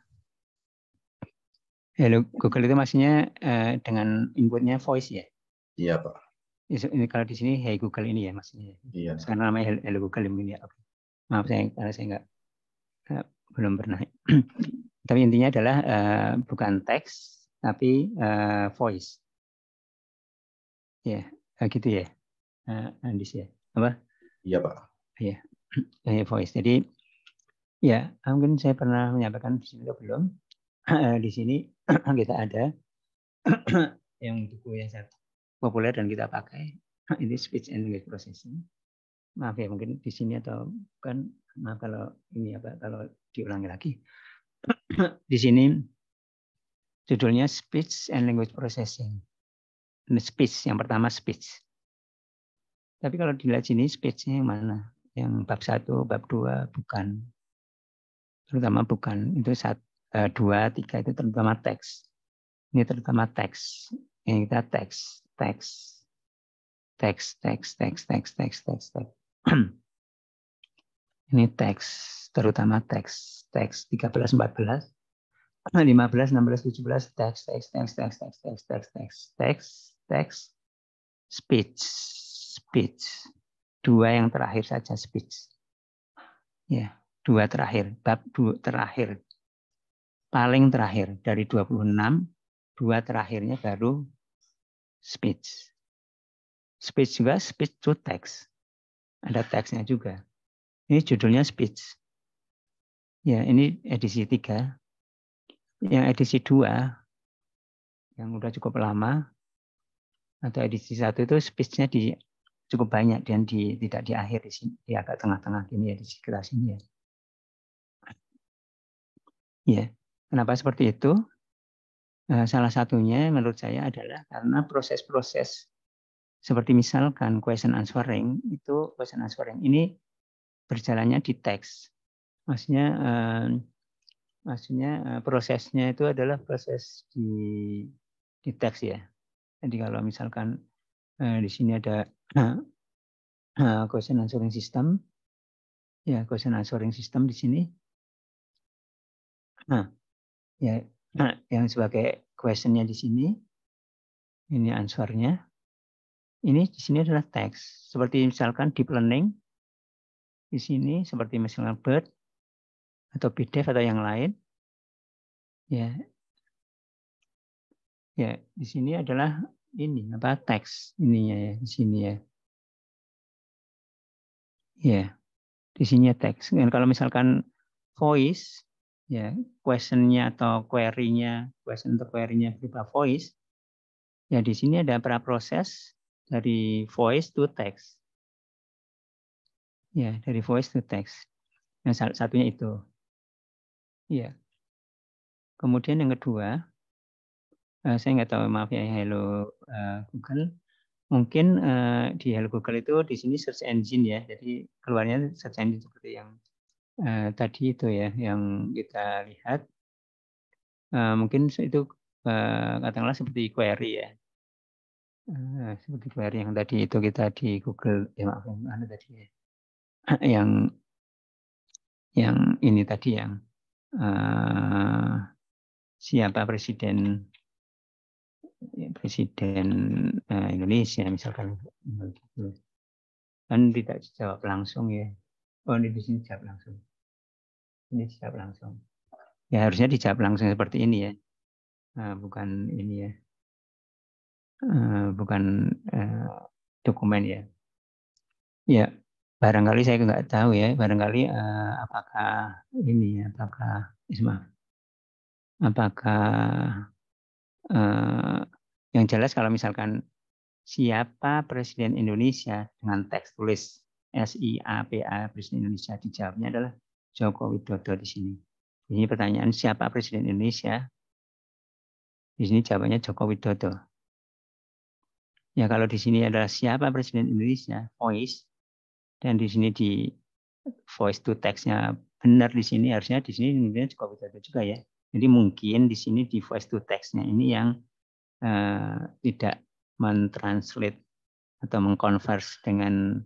Hello Google itu maksudnya dengan inputnya voice ya? Iya Pak. Ini kalau di sini Hey Google ini ya maksudnya. Iya. Sekarang namanya Hello Google ini ya. Oke. Maaf karena saya belum pernah. Tapi intinya adalah bukan teks tapi voice. Ya, gitu ya. Andis ya. Apa? Iya Pak. Iya. Voice. Jadi ya, mungkin saya pernah menyampaikan di sini atau belum. Di sini kita ada yang buku yang sangat populer dan kita pakai ini speech and language processing. Maaf ya mungkin di sini atau bukan, maaf kalau ini apa kalau diulangi lagi. Di sini judulnya speech and language processing. Ini speech yang pertama speech. Tapi kalau dilihat sini speech-nya yang mana? Yang bab 1, bab 2 bukan. Terutama bukan. Itu 1, 2, 3 itu terutama teks. Ini terutama teks. Ini kita teks. Ini teks, terutama teks 13, 14, 15, 16, 17, teks, speech. 2 yang terakhir saja speech. Ya, 2 terakhir, bab 2 terakhir. Paling terakhir dari 26, 2 terakhirnya baru speech. Speech juga speech to text. Ada teksnya juga. Ini judulnya speech. Ya, ini edisi 3. Yang edisi 2 yang udah cukup lama atau edisi 1 itu speech-nya cukup banyak dan tidak di akhir di sini, di agak tengah-tengah gini ya di sekitar sini ya. Ya, kenapa seperti itu? Salah satunya menurut saya adalah karena proses-proses seperti misalkan question answering ini berjalannya di teks. Maksudnya prosesnya itu adalah proses di teks ya. Jadi kalau misalkan di sini ada question answering system, ya question answering system di sini. Ya, yang sebagai questionnya di sini, ini answernya. Ini di sini adalah teks. Seperti misalkan deep learning di sini, seperti misalnya BERT atau BDEF atau yang lain. Ya, di sini adalah ini apa teks ininya ya di sini ya. Ya, di sini teks. Dan kalau misalkan voice ya question-nya atau query-nya, question atau query-nya berupa voice, ya di sini ada praproses dari voice to text. Ya, dari voice to text. Yang satunya itu. Ya. Kemudian yang kedua, saya nggak tahu, maaf ya, Hello Google. Mungkin di Hello Google itu di sini search engine ya. Jadi keluarnya search engine seperti yang tadi itu ya, yang kita lihat. Mungkin itu katakanlah seperti query ya. Seperti query yang tadi itu kita di Google, ya maaf yang mana tadi ya. yang ini tadi yang siapa presiden Indonesia misalkan, kan tidak dijawab langsung ya. Oh, ini di sini dijawab langsung. Ini dijawab langsung. Ya harusnya dijawab langsung seperti ini ya. Bukan ini ya. Bukan dokumen ya. Ya, barangkali saya nggak tahu ya. Barangkali apakah ini, apakah yang jelas kalau misalkan siapa presiden Indonesia dengan teks tulis SIAPA presiden Indonesia, dijawabnya adalah Joko Widodo di sini. Ini pertanyaan siapa presiden Indonesia? Di sini jawabannya Joko Widodo. Ya kalau di sini adalah siapa presiden Indonesia, voice, dan di sini di voice to text-nya benar di sini, harusnya di sini Joko Widodo juga ya. Jadi mungkin di sini di voice to text-nya ini yang tidak mentranslate atau mengkonvers dengan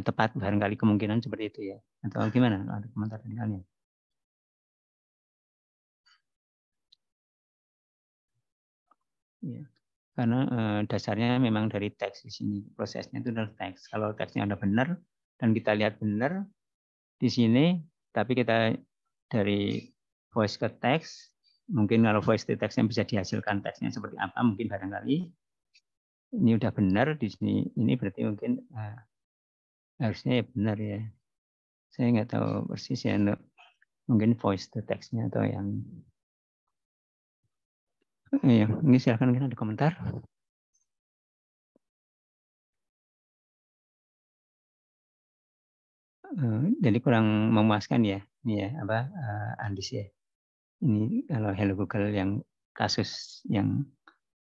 tepat, barangkali kemungkinan seperti itu ya. Atau gimana? Ada komentar dari kalian? Ya. Karena dasarnya memang dari teks di sini, prosesnya itu adalah teks. Kalau teksnya ada benar dan kita lihat benar di sini, tapi kita dari voice ke teks, mungkin kalau voice to text yang bisa dihasilkan teksnya seperti apa, mungkin barangkali ini udah benar di sini. Ini berarti mungkin harusnya ya benar ya. Saya nggak tahu persis ya, mungkin voice to text-nya atau yang ya, ini silakan mungkin ada komentar. Jadi kurang memuaskan ya, ini ya apa Andis ya. Ini kalau Hello Google yang kasus yang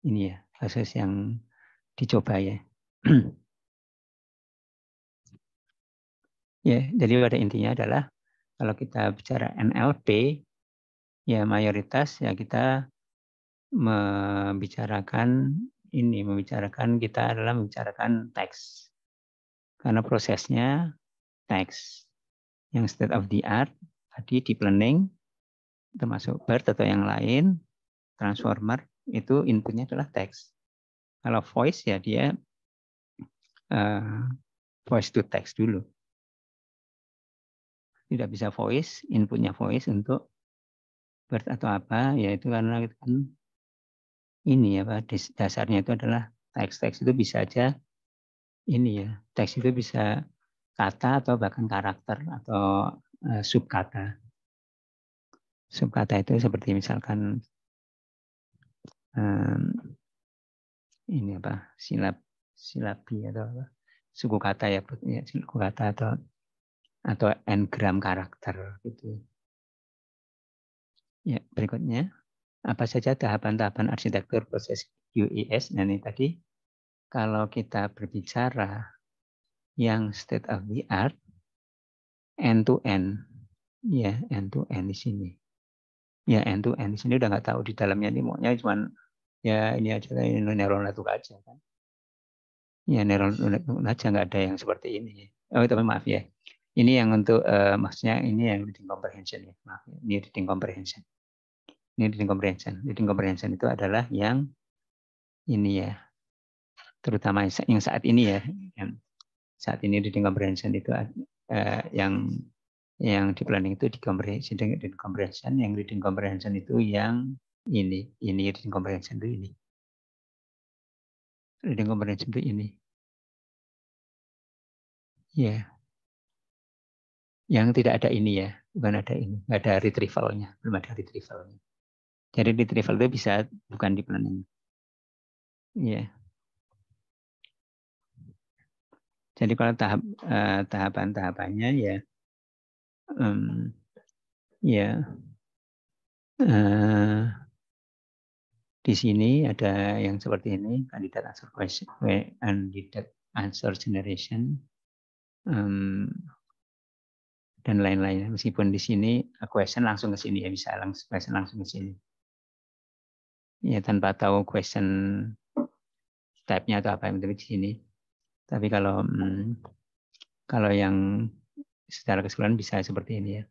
ini ya, kasus yang dicoba ya. Ya, jadi pada intinya adalah kalau kita bicara NLP, ya mayoritas ya kita membicarakan kita adalah membicarakan teks. Karena prosesnya teks. Yang state of the art tadi deep learning, termasuk BERT atau yang lain, transformer, itu inputnya adalah teks. Kalau voice ya dia voice to text dulu. Tidak bisa voice, inputnya voice untuk BERT atau apa, yaitu karena kan ini apa dasarnya itu adalah teks itu bisa aja ini ya, teks itu bisa kata atau bahkan karakter atau subkata. Subkata itu seperti misalkan ini apa silabi atau apa suku kata ya, suku kata atau n-gram karakter gitu. Ya, berikutnya apa saja tahapan-tahapan arsitektur proses QES? Nah, ini tadi kalau kita berbicara yang state of the art, end to end, ya end to end di sini. Ya end to end di sini udah nggak tahu di dalamnya ini maunya cuman ya ini aja ini neural network aja kan. Ya neural network aja, nggak ada yang seperti ini. Oh tapi maaf ya. Ini yang untuk maksudnya ini yang reading comprehension ya. Maaf, ini reading comprehension. Ini reading comprehension. Reading comprehension itu adalah yang ini ya. Terutama yang saat ini ya. Yang saat ini reading comprehension itu yang di planning itu di reading comprehension, yang reading comprehension itu yang ini reading comprehension itu ini. Reading comprehension itu ini. Ya. Yang tidak ada ini ya. bukan ada ini, nggak ada retrieval-nya, belum ada retrieval-nya. Jadi retrieval itu bisa bukan di planning. Iya. Jadi kalau tahapan-tahapannya ya, ya di sini ada yang seperti ini, candidate answer question, candidate answer generation, dan lain-lain. Meskipun di sini question langsung ke sini ya, bisa langsung ke sini. Ya tanpa tahu question type-nya atau apa yang di sini. Tapi kalau yang secara keseluruhan bisa seperti ini ya.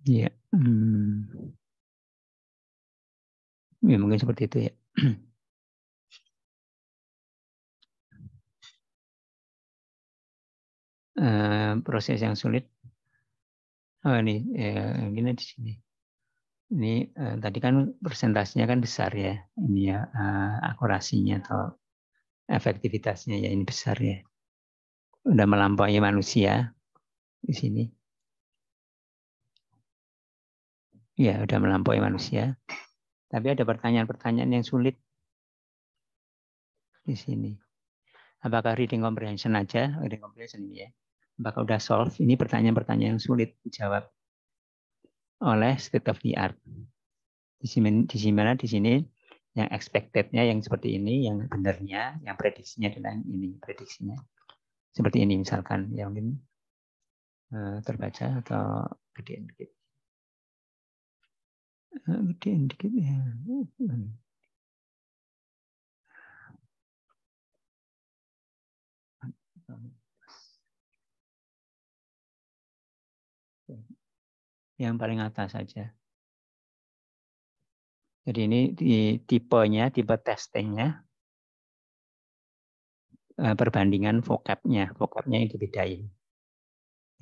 Ya, ya mungkin seperti itu ya. Proses yang sulit. Oh ini, gini di sini. Ini tadi kan persentasenya kan besar ya. Ini ya akurasinya atau efektivitasnya ya ini besar ya. Udah melampaui manusia di sini. Ya, udah melampaui manusia. Tapi ada pertanyaan-pertanyaan yang sulit di sini. Apakah reading comprehension aja? Reading comprehension ini ya. Apakah udah solve? Ini pertanyaan-pertanyaan yang sulit dijawab oleh state of the art. Di sini yang expected-nya yang seperti ini, yang benarnya, yang prediksinya adalah ini prediksinya. Seperti ini misalkan, yang mungkin terbaca atau gedein dikit. Gedein dikit ya. Yang paling atas saja. Jadi ini di tipenya, tipe testingnya, perbandingan vocabnya itu bedain.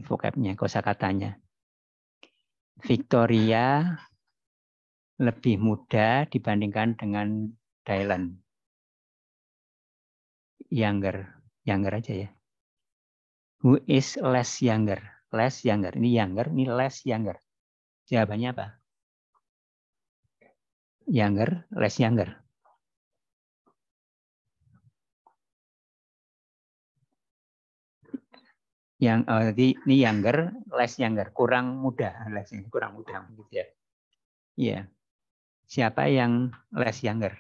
Vocabnya, kosakatanya. Victoria lebih muda dibandingkan dengan Dylan. Younger aja ya. Who is less younger? Less younger. Ini younger, ini less younger. Jawabannya apa? Younger, less younger. Ini younger, less younger, kurang muda, kurang muda gitu ya. Iya. Siapa yang less younger?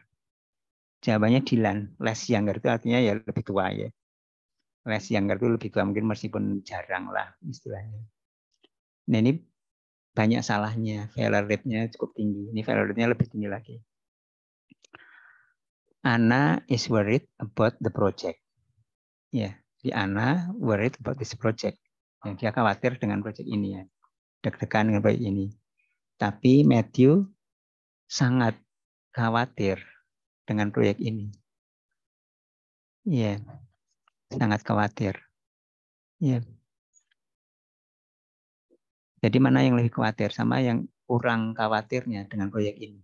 Jawabannya Dylan. Less younger itu artinya ya lebih tua ya. Less younger itu lebih tua, mungkin meskipun jarang lah istilahnya. Nah ini banyak salahnya, failure rate-nya cukup tinggi. Ini failure rate-nya lebih tinggi lagi. Anna is worried about the project. Ya, di Anna worried about this project. Ya, dia khawatir dengan proyek ini ya. Deg-degan dengan proyek ini. Tapi Matthew sangat khawatir dengan proyek ini. Ya, sangat khawatir. Ya. Jadi mana yang lebih khawatir sama yang kurang khawatirnya dengan proyek ini?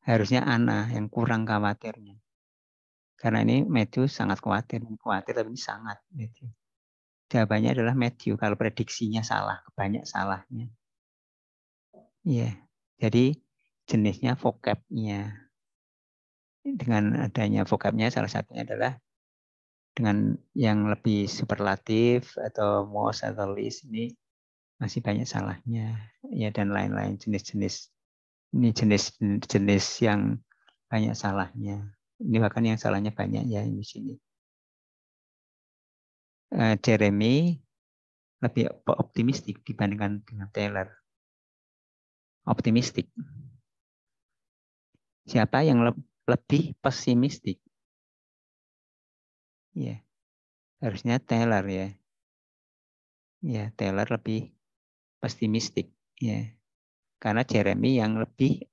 Harusnya Anna yang kurang khawatirnya. Karena ini Matthew sangat khawatir tapi ini sangat Matthew. Jawabannya adalah Matthew kalau prediksinya salah, banyak salahnya. Iya. Jadi jenisnya vocabnya. Dengan adanya vocabnya salah satunya adalah dengan yang lebih superlatif atau most atau least ini masih banyak salahnya ya dan lain-lain jenis-jenis. Ini jenis-jenis yang banyak salahnya. Ini bahkan yang salahnya banyak ya di sini. Jeremy lebih optimistik dibandingkan dengan Taylor. Optimistik. Siapa yang lebih pesimistik? Ya, harusnya Taylor ya. Ya, Taylor lebih pesimistik. Ya, karena Jeremy yang lebih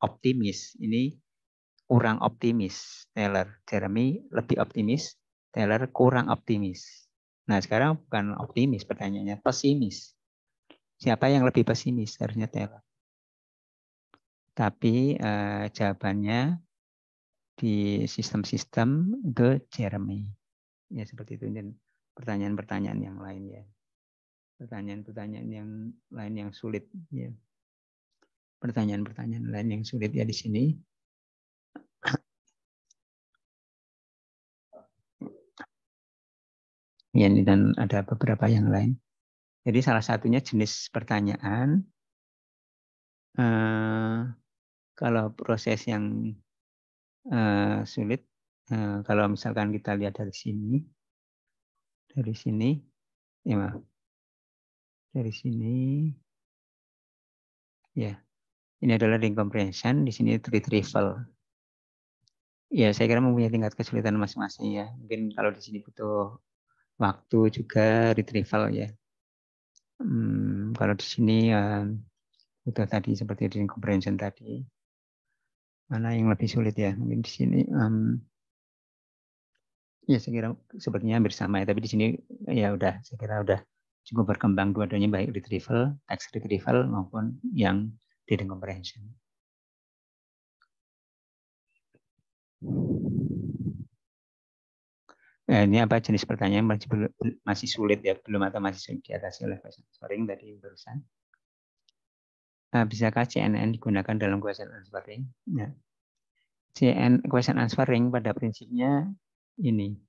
optimis. Ini kurang optimis. Jeremy lebih optimis. Taylor kurang optimis. Nah, sekarang bukan optimis pertanyaannya, pesimis. Siapa yang lebih pesimis? Harusnya Taylor. Tapi jawabannya di sistem-sistem itu Jeremy. Ya seperti itu. Dan pertanyaan-pertanyaan yang lain ya. Pertanyaan-pertanyaan yang lain yang sulit ya. Pertanyaan-pertanyaan lain yang sulit ya di sini. Ya, dan ada beberapa yang lain. Jadi salah satunya jenis pertanyaan. Kalau proses yang sulit, kalau misalkan kita lihat dari sini, ya maaf, dari sini, ya, ini adalah reading comprehension, di sini retrieval. Ya, saya kira mempunyai tingkat kesulitan masing-masing ya. Mungkin kalau di sini butuh waktu juga retrieval ya. Kalau di sini butuh tadi seperti reading comprehension tadi. Mana yang lebih sulit ya? Mungkin di sini ya saya kira sepertinya hampir sama ya. Tapi di sini ya udah saya kira udah cukup berkembang dua-duanya baik retrieval, text retrieval maupun yang reading comprehension. Ini apa jenis pertanyaan masih sulit ya, belum atau masih sulit diatasi oleh question answering tadi barusan. Bisakah CNN digunakan dalam question answering? Ya. Question answering pada prinsipnya ini,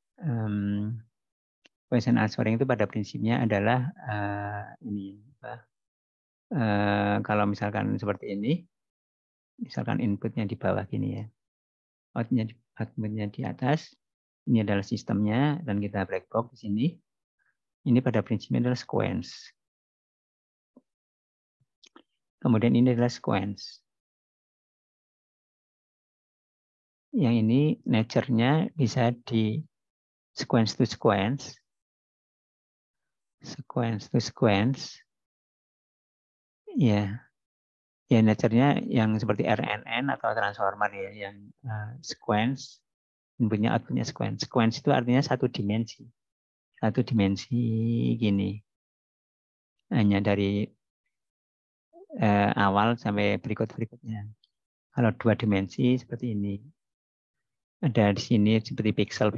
question answering itu pada prinsipnya adalah ini kalau misalkan seperti ini, misalkan inputnya di bawah gini ya, outputnya di atas. Ini adalah sistemnya dan kita black box di sini. Ini pada prinsipnya adalah sequence. Kemudian ini adalah sequence. Yang ini nature-nya bisa di sequence to sequence. Sequence to sequence. Ya. Ya nature-nya yang seperti RNN atau transformer ya, yang sequence, inputnya outputnya sequence. Sequence itu artinya satu dimensi. Satu dimensi gini. Hanya dari awal sampai berikutnya. Kalau dua dimensi seperti ini. Ada di sini seperti pixel,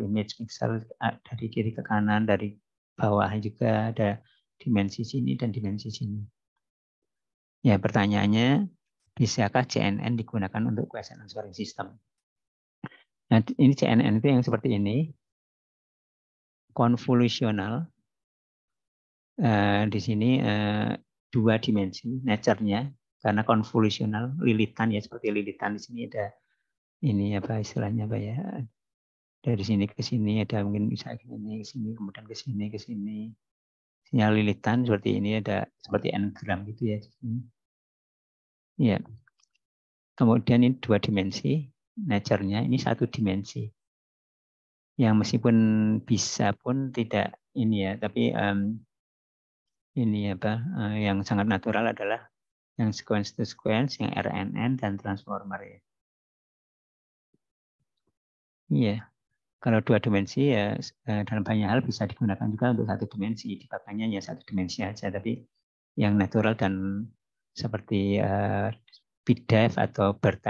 image pixel dari kiri ke kanan, dari bawah juga ada dimensi sini dan dimensi sini. Ya, pertanyaannya, bisakah CNN digunakan untuk question answering system? Nah, ini CNN itu yang seperti ini. Konvolusional. Di sini dua dimensi, nature-nya. Karena konvolusional, lilitan ya, seperti lilitan di sini ada ini apa istilahnya apa ya, dari sini ke sini ada mungkin bisa ke sini kemudian ke sini sinyal lilitan seperti ini, ada seperti n-gram gitu ya. Ya. Kemudian ini dua dimensi, nature-nya ini satu dimensi. Yang meskipun bisa pun tidak ini ya, tapi ini apa yang sangat natural adalah yang sequence to sequence, yang RNN dan transformer ya. Iya. Kalau dua dimensi ya dalam banyak hal bisa digunakan juga untuk satu dimensi. Dipakainya ya satu dimensi aja. Tapi yang natural dan seperti BDEV atau BERT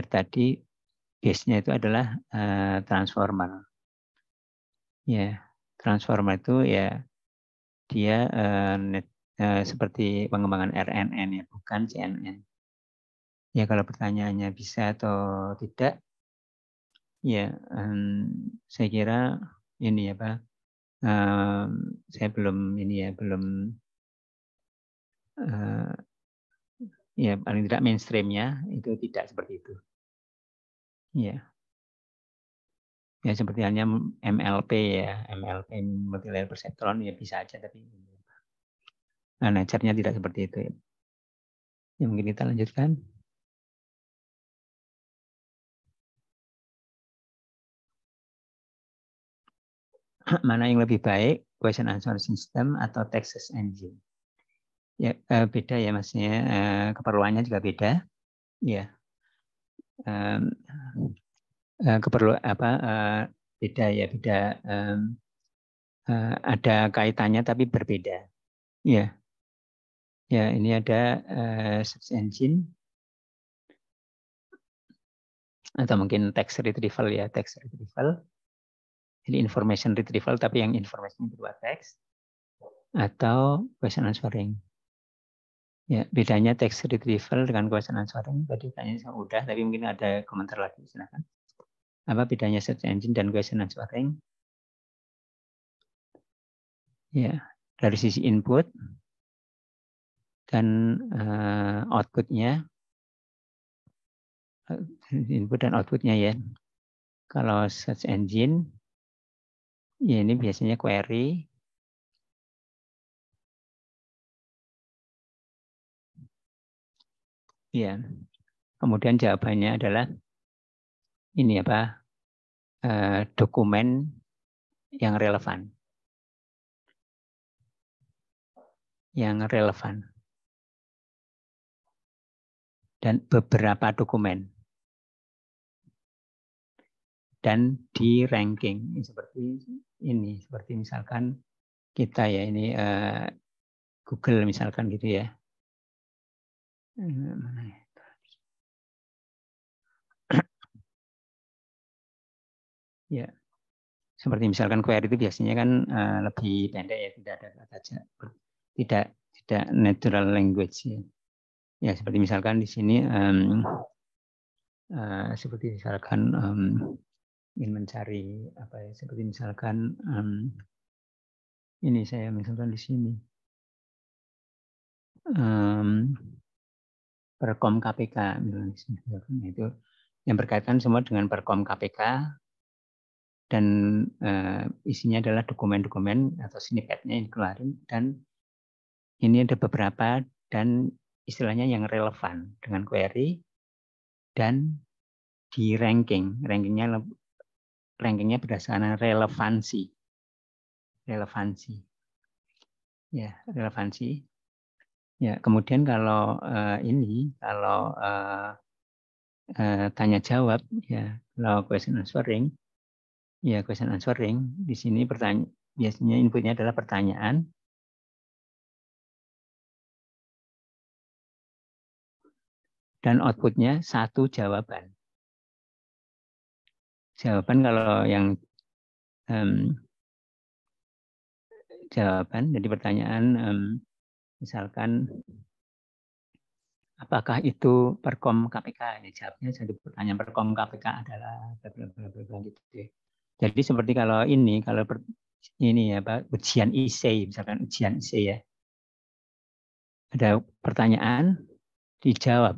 tadi base-nya itu adalah transformer. Ya, transformer itu ya dia seperti pengembangan RNN ya, bukan CNN. Ya kalau pertanyaannya bisa atau tidak, ya saya kira ini ya Pak, saya belum ini ya ya paling tidak mainstreamnya itu tidak seperti itu. Ya, ya seperti halnya MLP ya, MLP multilayer perceptron ya bisa aja tapi nature-nya tidak seperti itu. Ya mungkin kita lanjutkan. Mana yang lebih baik, question answer system atau text search engine? Ya beda ya maksudnya, keperluannya juga beda. Ya, beda ya, beda. Ada kaitannya tapi berbeda. Ya, ya ini ada search engine. atau mungkin text retrieval ya, text retrieval. Jadi information retrieval tapi yang information berupa teks, atau question answering. Ya, bedanya text retrieval dengan question answering tadi kayaknya udah, tapi mungkin ada komentar lagi, silakan. Apa bedanya search engine dan question answering? Ya, dari sisi input dan outputnya, input dan outputnya ya. Kalau search engine, ya ini biasanya query. Ya, kemudian jawabannya adalah ini apa? Dokumen yang relevan. Yang relevan. Dan beberapa dokumen. Dan di ranking seperti ini, seperti misalkan kita ya ini Google misalkan gitu ya. Ya, seperti misalkan query itu biasanya kan lebih pendek ya, tidak ada kata tidak natural language ya. Ya seperti misalkan di sini seperti misalkan ingin mencari apa ya, seperti misalkan ini saya misalkan di sini Perkom KPK misalkan itu yang berkaitan semua dengan Perkom KPK dan isinya adalah dokumen-dokumen atau snippetnya yang dikeluarin, dan ini ada beberapa dan istilahnya yang relevan dengan query dan di rankingnya berdasarkan relevansi ya, relevansi ya. Kemudian kalau kalau tanya jawab ya, kalau question answering ya, question answering di sini biasanya inputnya adalah pertanyaan dan outputnya satu jawaban. Jawaban kalau yang jawaban jadi pertanyaan misalkan apakah itu Perkom KPK? Ya, jawabnya satu pertanyaan, Perkom KPK adalah gitu. Jadi seperti kalau ini ya Pak, ujian IC misalkan ujian IC ya. Ada pertanyaan, dijawab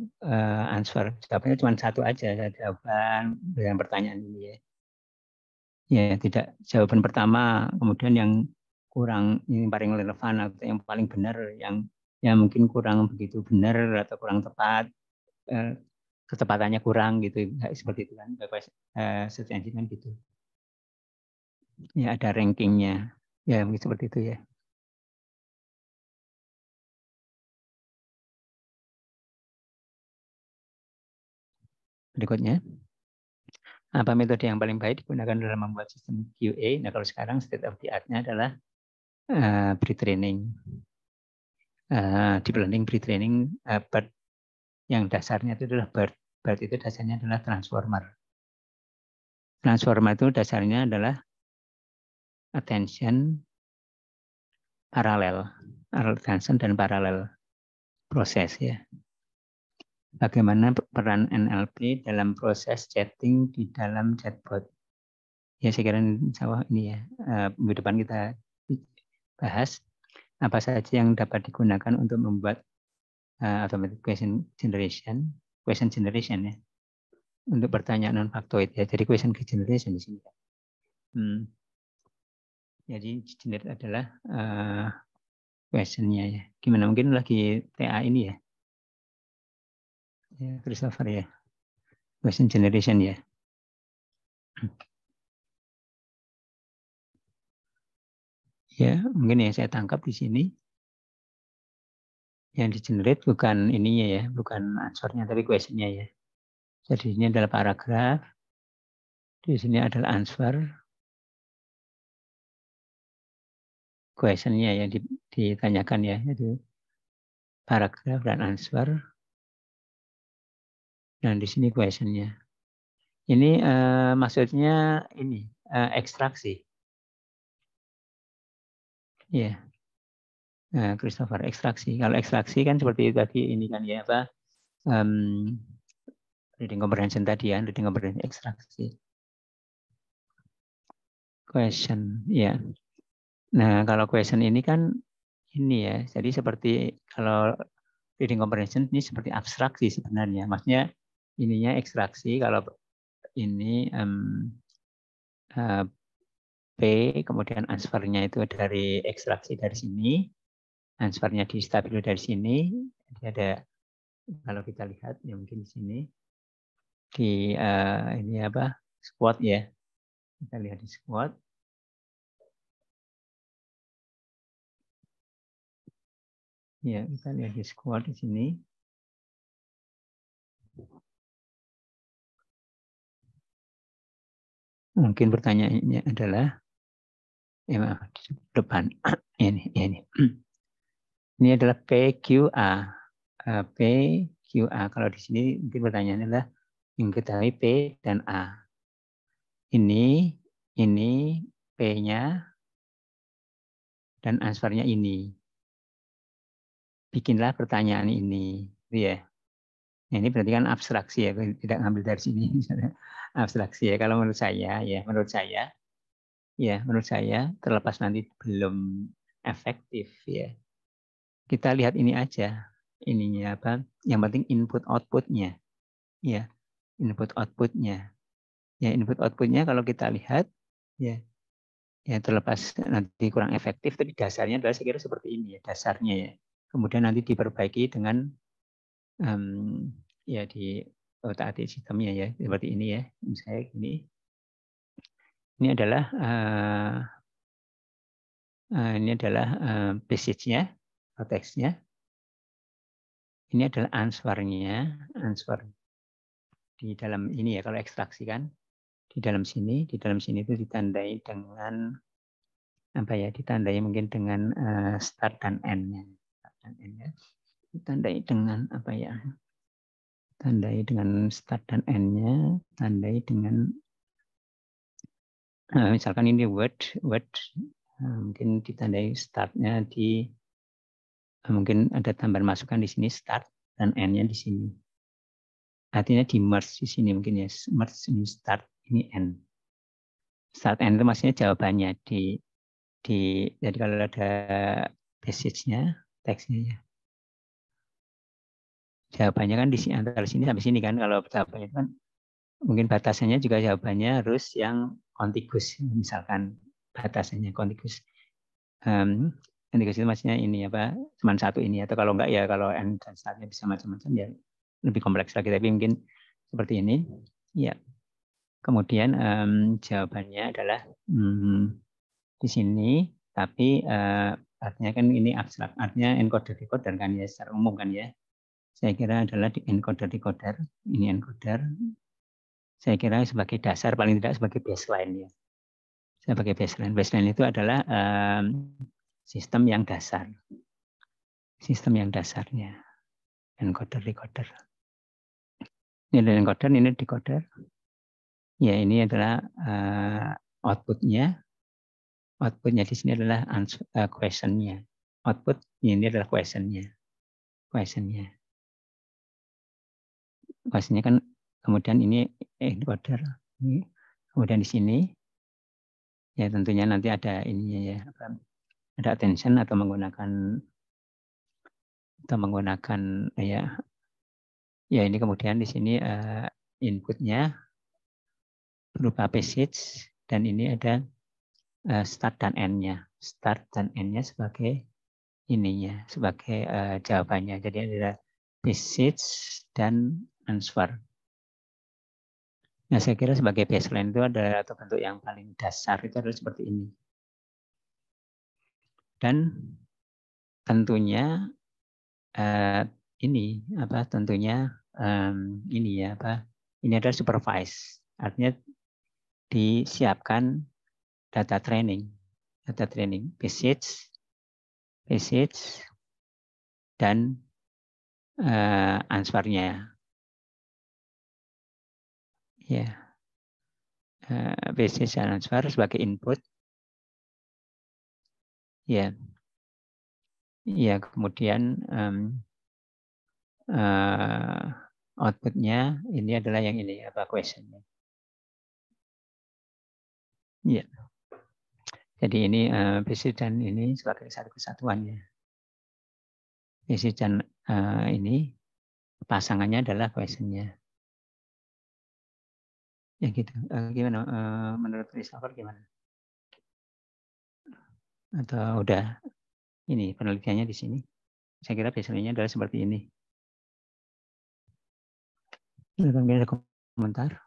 answer. Jawabannya cuma satu aja, jawaban dengan pertanyaan ini ya. Ya, tidak jawaban pertama, kemudian yang kurang, yang paling relevan atau yang paling benar, yang mungkin kurang begitu benar atau kurang tepat, ketepatannya kurang gitu, seperti itu kan. Search engine kan gitu. Ya, ada rankingnya. Ya, mungkin seperti itu ya. Berikutnya, apa metode yang paling baik digunakan dalam membuat sistem QA? Nah, kalau sekarang state of the art-nya adalah pre-training. Deep learning pre-training, yang dasarnya itu adalah BERT. BERT itu dasarnya adalah transformer. Transformer itu dasarnya adalah attention paralel, attention dan paralel proses ya. Bagaimana peran NLP dalam proses chatting di dalam chatbot? Ya, saya kira insya Allah ini ya, minggu depan kita bahas apa saja yang dapat digunakan untuk membuat automatic question generation ya, untuk pertanyaan non faktoid ya. Jadi question generation di sini. Jadi generate adalah questionnya ya. Gimana, mungkin lagi TA ini ya? Ya, Christopher ya. Question generation ya. Ya, mungkin yang saya tangkap di sini yang di-generate bukan ininya ya, bukan answernya tapi questionnya ya. Jadi ini adalah paragraf. Di sini adalah answer. Questionnya yang ditanyakan ya. Jadi paragraf dan answer. Dan di sini questionnya. Ini maksudnya ini ekstraksi. Ya, Christopher, ekstraksi. Kalau ekstraksi kan seperti tadi ini kan ya apa? Reading comprehension tadi ya, reading comprehension ekstraksi. Question, ya. Nah, kalau question ini kan ini ya, jadi seperti kalau reading comprehension ini seperti abstraksi sebenarnya. Maksudnya ininya ekstraksi, kalau ini P, kemudian answernya itu dari ekstraksi dari sini, answernya di stabilo dari sini. Jadi ada, kalau kita lihat ya mungkin di sini di ini apa squat ya, kita lihat di squat. Ya, kita lihat di squat di sini. Mungkin pertanyaannya adalah ya, depan ini. Ini adalah PQA. PQA. Kalau di sini mungkin pertanyaannya adalah mengetahui P dan A. Ini P-nya dan answernya ini. Bikinlah pertanyaan ini, ya. Nah, ini berarti kan abstraksi ya, tidak ngambil dari sini. Abstraksi ya. Kalau menurut saya terlepas nanti belum efektif ya. Kita lihat ini aja, ininya apa? Yang penting input outputnya, ya, input outputnya, ya input outputnya kalau kita lihat, ya terlepas nanti kurang efektif, tapi dasarnya adalah saya kira seperti ini ya, dasarnya ya. Kemudian nanti diperbaiki dengan ya di taati sistemnya ya, seperti ini ya, misalnya ini. Ini adalah passage-nya, teksnya. Ini adalah answer di dalam ini ya, kalau ekstraksi kan di dalam sini itu ditandai dengan apa ya? Ditandai mungkin dengan start dan end-nya. Ditandai dengan apa ya? Tandai dengan start dan end-nya, tandai dengan misalkan ini word mungkin ditandai start-nya di mungkin ada tambahan masukan di sini start dan end-nya di sini. Artinya di merge di sini mungkin ya, merge ini start, ini end. Start end itu maksudnya jawabannya jadi kalau ada passage-nya, teksnya ya. Jawabannya kan di sini antara sini sampai sini kan, kalau jawabannya itu kan mungkin batasannya juga jawabannya harus yang kontigus, misalkan batasannya kontigus. Kontigus itu maksudnya ini apa? Cuma satu ini, atau kalau enggak ya kalau end dan startnya bisa macam-macam ya lebih kompleks lagi, tapi mungkin seperti ini. Ya. Kemudian jawabannya adalah di sini, tapi artinya kan ini abstrak, artinya encoder decoder kan ya, secara umum kan ya. Saya kira adalah di encoder decoder, ini encoder. Saya kira sebagai dasar, paling tidak sebagai baseline ya. Sebagai baseline. Baseline itu adalah sistem yang dasar. Sistem yang dasarnya. Encoder decoder. Ini adalah encoder, ini decoder. Ya, ini adalah outputnya. Outputnya di sini adalah question-nya. Output ini adalah question-nya. Question-nya kan kemudian ini encoder. Kemudian di sini ya tentunya nanti ada ininya ya, ada attention atau menggunakan ya ini kemudian di sini inputnya berupa passage dan ini ada start dan end-nya. Start dan end-nya sebagai ininya, sebagai jawabannya. Jadi ada passage dan answer. Nah, saya kira sebagai baseline itu ada atau bentuk yang paling dasar itu adalah seperti ini. Dan tentunya ini ini adalah supervise. Artinya disiapkan data training, passage dan answernya. Ya, basis and answer sebagai input. Ya, ya kemudian outputnya ini adalah yang ini apa questionnya. Ya, jadi ini basis dan ini sebagai satu kesatuannya. Basis dan ini pasangannya adalah questionnya. Ya gitu. Gimana menurut Christopher gimana? Atau udah ini penelitiannya di sini? Saya kira biasanya adalah seperti ini. Ada komentar?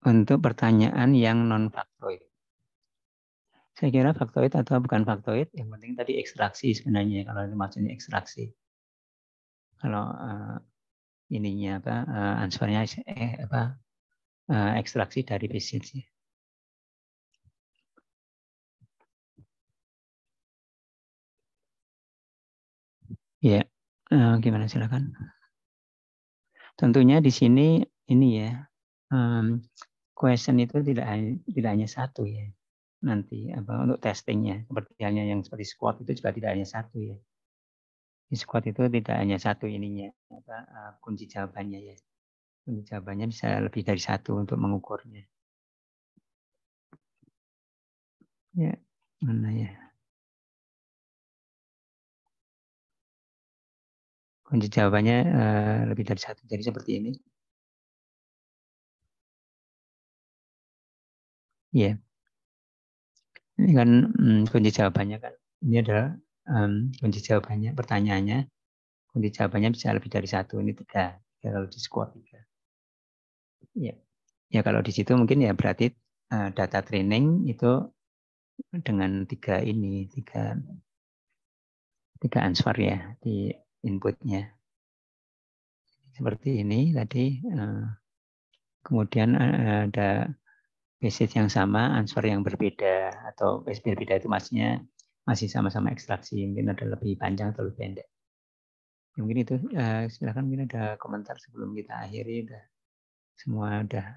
Untuk pertanyaan yang non-faktoid. Saya kira faktoid atau bukan faktoid, yang penting tadi ekstraksi sebenarnya, kalau maksudnya ekstraksi. Kalau ininya apa, answernya ekstraksi dari basis. Ya, gimana silakan. Tentunya di sini ini ya, question itu tidak hanya satu ya. Nanti apa untuk testingnya seperti halnya yang seperti squat itu juga tidak hanya satu ya. Di squat itu tidak hanya satu ininya apa kunci jawabannya ya. Kunci jawabannya bisa lebih dari satu untuk mengukurnya. Ya, mana ya? Kunci jawabannya lebih dari satu. Jadi seperti ini. Ya. Ini kan kunci jawabannya kan. Ini adalah kunci jawabannya, pertanyaannya. Kunci jawabannya bisa lebih dari satu. Ini 3. Kalau di squat 3. Ya. Ya kalau di situ mungkin ya berarti data training itu dengan 3 answer ya di inputnya. Seperti ini tadi. Kemudian ada basis yang sama, answer yang berbeda, atau basis berbeda itu maksudnya masih sama-sama ekstraksi, mungkin ada lebih panjang atau lebih pendek. Ya, mungkin itu, silakan mungkin ada komentar sebelum kita akhiri, semua udah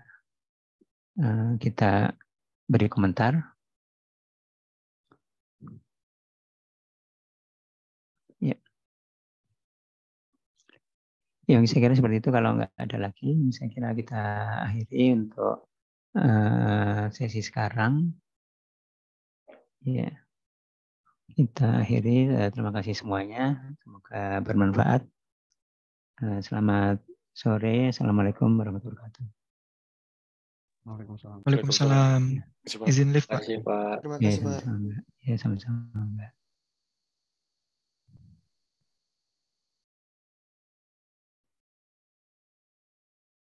kita beri komentar. Ya. Yang saya kira seperti itu, kalau nggak ada lagi, saya kira kita akhiri untuk sesi sekarang. Ya. Kita akhiri, terima kasih semuanya, semoga bermanfaat. Selamat sore, assalamualaikum warahmatullahi wabarakatuh. Waalaikumsalam. Waalaikumsalam. Izin lift, Pak. Terima kasih, Pak. Terima Ya, kasih, Pak. sama-sama. Ya, sama-sama, Mbak.